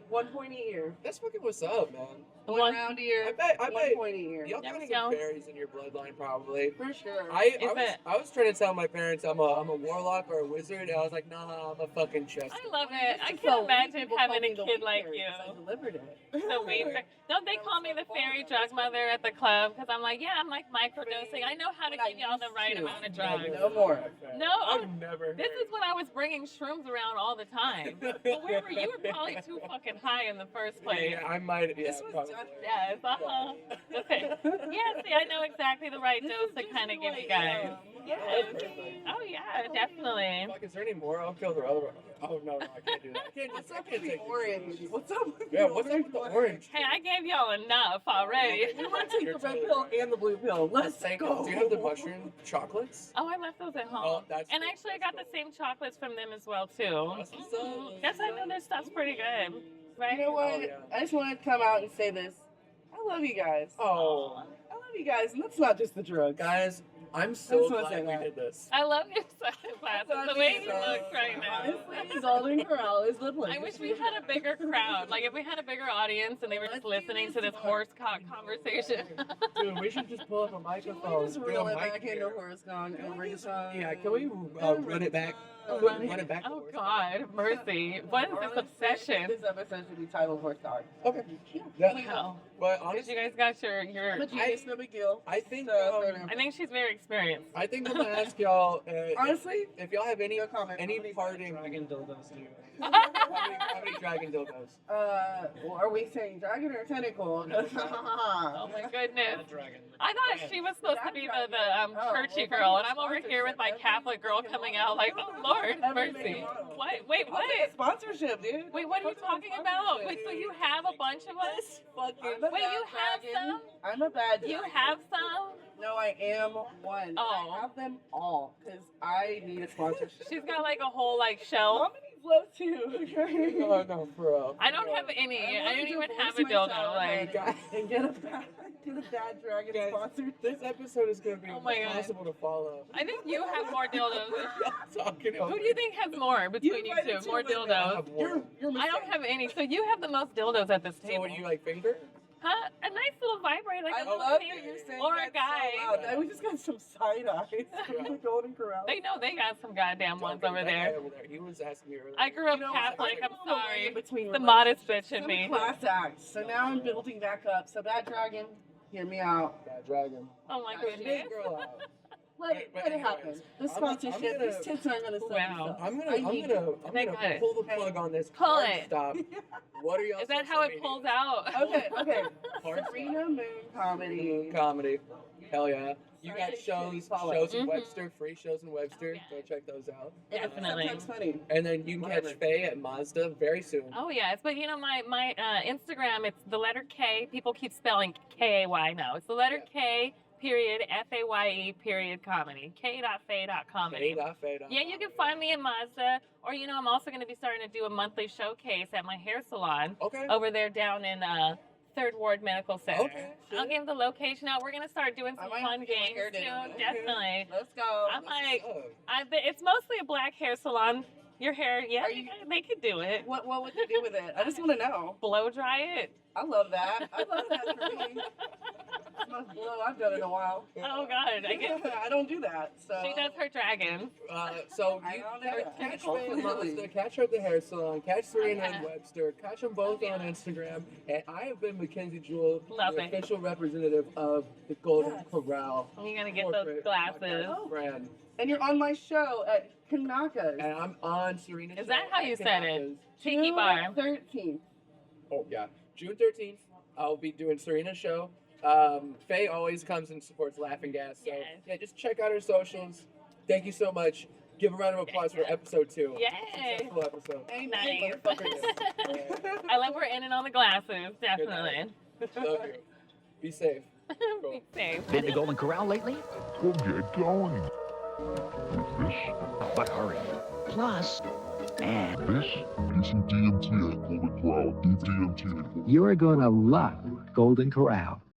S4: 1 point a year.
S6: That's fucking what's up, man.
S4: One round a year,
S6: I bet
S4: 1 point a year.
S6: y'all
S5: There
S6: got
S5: we
S6: some
S5: go.
S6: fairies in your bloodline, probably.
S4: For sure.
S6: I
S5: Is
S6: was
S5: it?
S6: I was trying to tell my parents I'm a warlock or a wizard, and I was like, nah, I'm a fucking chest.
S5: I love it. I
S4: So
S5: can't imagine
S4: people
S5: having
S4: call
S5: a
S4: me the
S5: kid
S4: weed
S5: like
S4: fairy
S5: you.
S4: 'cause I delivered it.
S5: The weed fairy. Don't they call me the fairy drug mother at the club? Because I'm like, yeah, I'm like microdosing. I know how to give y'all the right amount of drugs.
S4: No more.
S5: No,
S6: I've never.
S5: this is when I was bringing shrooms around all the time. But where were you? You were probably too fucking high in the first place.
S6: Yeah, I might. Yeah,
S4: This was
S6: probably.
S4: done-
S5: Yes, uh-huh. Okay. Yeah, see, I know exactly the right dose to kind of give you guys. Yes. Oh, yeah, definitely.
S6: Fuck, is there any more? I'll kill the other one. Oh no, I can't do that. I can't,
S4: What's
S6: I
S4: up
S6: can't
S4: with the
S6: take
S4: orange? What's up with
S6: Yeah,
S4: the
S6: what's up with the orange?
S5: Hey, I gave y'all enough already.
S4: You want to take the red pill and the blue pill. Let's go.
S6: Do you have the mushroom chocolates?
S5: Oh, I left those at home.
S6: Oh, that's
S5: And
S6: cool,
S5: actually, I
S6: that's
S5: got the
S6: cool.
S5: same chocolates from them as well, too.
S6: That's what's up.
S5: Mhm. That's how I know their stuff's pretty good. Right?
S4: You know what?
S6: Oh, yeah.
S4: I just want to come out and say this. I love you guys.
S6: Oh,
S4: I love you guys, and that's not just the drugs.
S6: guys, I'm
S4: I
S6: so
S4: just wanna
S6: glad
S4: say
S6: we
S4: that.
S6: did this.
S5: I love your sunglasses. The way you look right now.
S4: Honestly, Golden Corral is the place.
S5: I wish we had a bigger crowd. Like, if we had a bigger audience and they were just listening to this horse cock conversation.
S6: Dude, we should just pull up a
S4: Can
S6: microphone.
S4: we just
S6: do a
S4: reel it
S6: mic
S4: back into
S6: here.
S4: horse gone and bring it on?
S6: Yeah, can we run it back? Run it back. to
S5: Oh,
S6: horse.
S5: God. Mercy. What is this obsession?
S4: This episode should be titled Horse Dog.
S6: Okay. Yeah.
S5: Wow.
S6: But
S5: Because
S6: honestly,
S5: you guys got your.
S4: But it's no big deal.
S6: I think
S5: I think she's very experienced.
S6: I think I'm gonna ask y'all.
S4: Honestly,
S6: if y'all have any
S4: no comment.
S6: parting
S8: Dragon dildos do you?
S6: how many dragon dildos?
S4: well, are we saying dragon or tentacle?
S5: Oh, my goodness.
S8: Dragon.
S5: I thought she was supposed to be the churchy girl, and I'm over here with my Catholic girl coming out like, oh, Lord, mercy. What? Wait,
S4: I'll take a
S5: what?
S4: sponsorship, dude.
S5: Wait, what are you talking about? Wait, so you have a bunch of us?
S4: I'm a
S5: Wait,
S4: bad
S5: you have
S4: dragon.
S5: some?
S4: I'm a bad
S5: You
S4: dragon.
S5: have some?
S4: No, I am one.
S5: Oh.
S4: I have them all because I need a sponsorship.
S5: She's got like a whole like
S4: How
S5: shelf.
S4: many love too?
S6: No, no, for real.
S5: I don't have any. I
S4: wanna
S5: don't even
S4: divorce
S5: have a
S4: my
S5: dildo.
S4: childhood
S5: Like,
S4: and get a bad dragon
S6: Guys,
S4: sponsored.
S6: This episode is gonna be
S5: Oh my God.
S6: impossible to follow.
S5: I think you have more dildos.
S6: Talking
S5: Who do you think has more between you
S4: invited
S5: two? More
S4: two women.
S5: dildos.
S4: You're
S5: I don't have any. So you have the most dildos at this
S6: So
S5: table.
S6: what do you like, finger?
S5: Huh? A nice little vibrator, like
S4: I
S5: a little
S4: love
S5: pink.
S4: that you're saying
S5: Or a
S4: that
S5: guy.
S4: So loud. We just got some side eyes from the Golden Corral.
S5: They know they got some goddamn ones
S6: Okay,
S5: over
S6: that guy
S5: there.
S6: over there. He was asking me earlier.
S5: I grew up
S4: You know,
S5: Catholic. I'm
S4: I'm
S5: sorry.
S4: between
S5: The modest bitch in
S4: I'm
S5: me.
S4: a class act, so now I'm building back up. So bad dragon, hear me out.
S6: Bad dragon.
S5: Oh my
S4: Big
S5: goodness.
S6: Girl out.
S4: Let it happen. The sponsorship,
S6: gonna-
S4: these tits aren't gonna sell
S5: Wow.
S4: themselves.
S6: I'm
S4: I need
S6: gonna
S5: They got it.
S6: pull the plug on this.
S5: Pull
S6: Hard
S5: it.
S6: Stop. What are y'all?
S5: Is that how it pulls out?
S4: Okay.
S6: Hard
S4: Sabrina Moon comedy.
S6: Comedy. Hell yeah. You got shows in Webster, free shows in Webster.
S5: Oh, yeah.
S6: Go check those out.
S5: Definitely.
S4: Sometimes funny.
S6: And then you can catch Faye at Mazda very soon.
S5: Oh yes, but you know my Instagram, it's the letter K. People keep spelling K-A-Y. No, it's the letter K period F-A-Y-E period comedy. K.Faye.comedy. Yeah, you can find me in Mazda, or you know I'm also going to be starting to do a monthly showcase at my hair salon over there down in Third Ward Medical Center.
S6: Okay,
S5: I'll give the location out. We're going to start doing some fun games too. Definitely.
S4: Let's go.
S5: I'm like, it's mostly a black hair salon. Your hair, yeah, they could do it.
S4: What would you do with it? I just want to know.
S5: Blow dry it.
S4: I love that. I love that for me. Most blow I've done in a while.
S5: Oh God, I guess
S4: I don't do that. So
S5: she does her dragons.
S6: So
S4: I
S6: you
S4: don't know that.
S6: catch Faye at Mazda, catch her at the hair salon, catch Serena and Webster, catch them both on Instagram. And I have been Mackenzie Jewell, the official representative of the Golden Corral.
S5: You're gonna get those glasses.
S6: Brand.
S4: And you're on my show at Kanaka's.
S6: And I'm on Serena's
S5: Is
S6: show
S5: that how
S6: at
S5: you said it?
S6: Kanaka's.
S5: Tiki bar.
S4: 13th.
S6: Oh yeah, June 13th. I'll be doing Serena's show. Faye always comes and supports Laughing Gas. So yeah, just check out her socials. Thank you so much. Give a round of applause for episode 2.
S5: Yay.
S6: Successful episode.
S5: Nice.
S6: Alright.
S5: I love we're in and on the glasses, definitely.
S6: Love you. Be safe.
S5: Be safe.
S1: Been to Golden Corral lately?
S2: We'll get going. With this,
S1: But hurry. Plus, and
S2: this is some DMT at Golden Corral. Do DMT at Golden
S3: You're gonna love Golden Corral.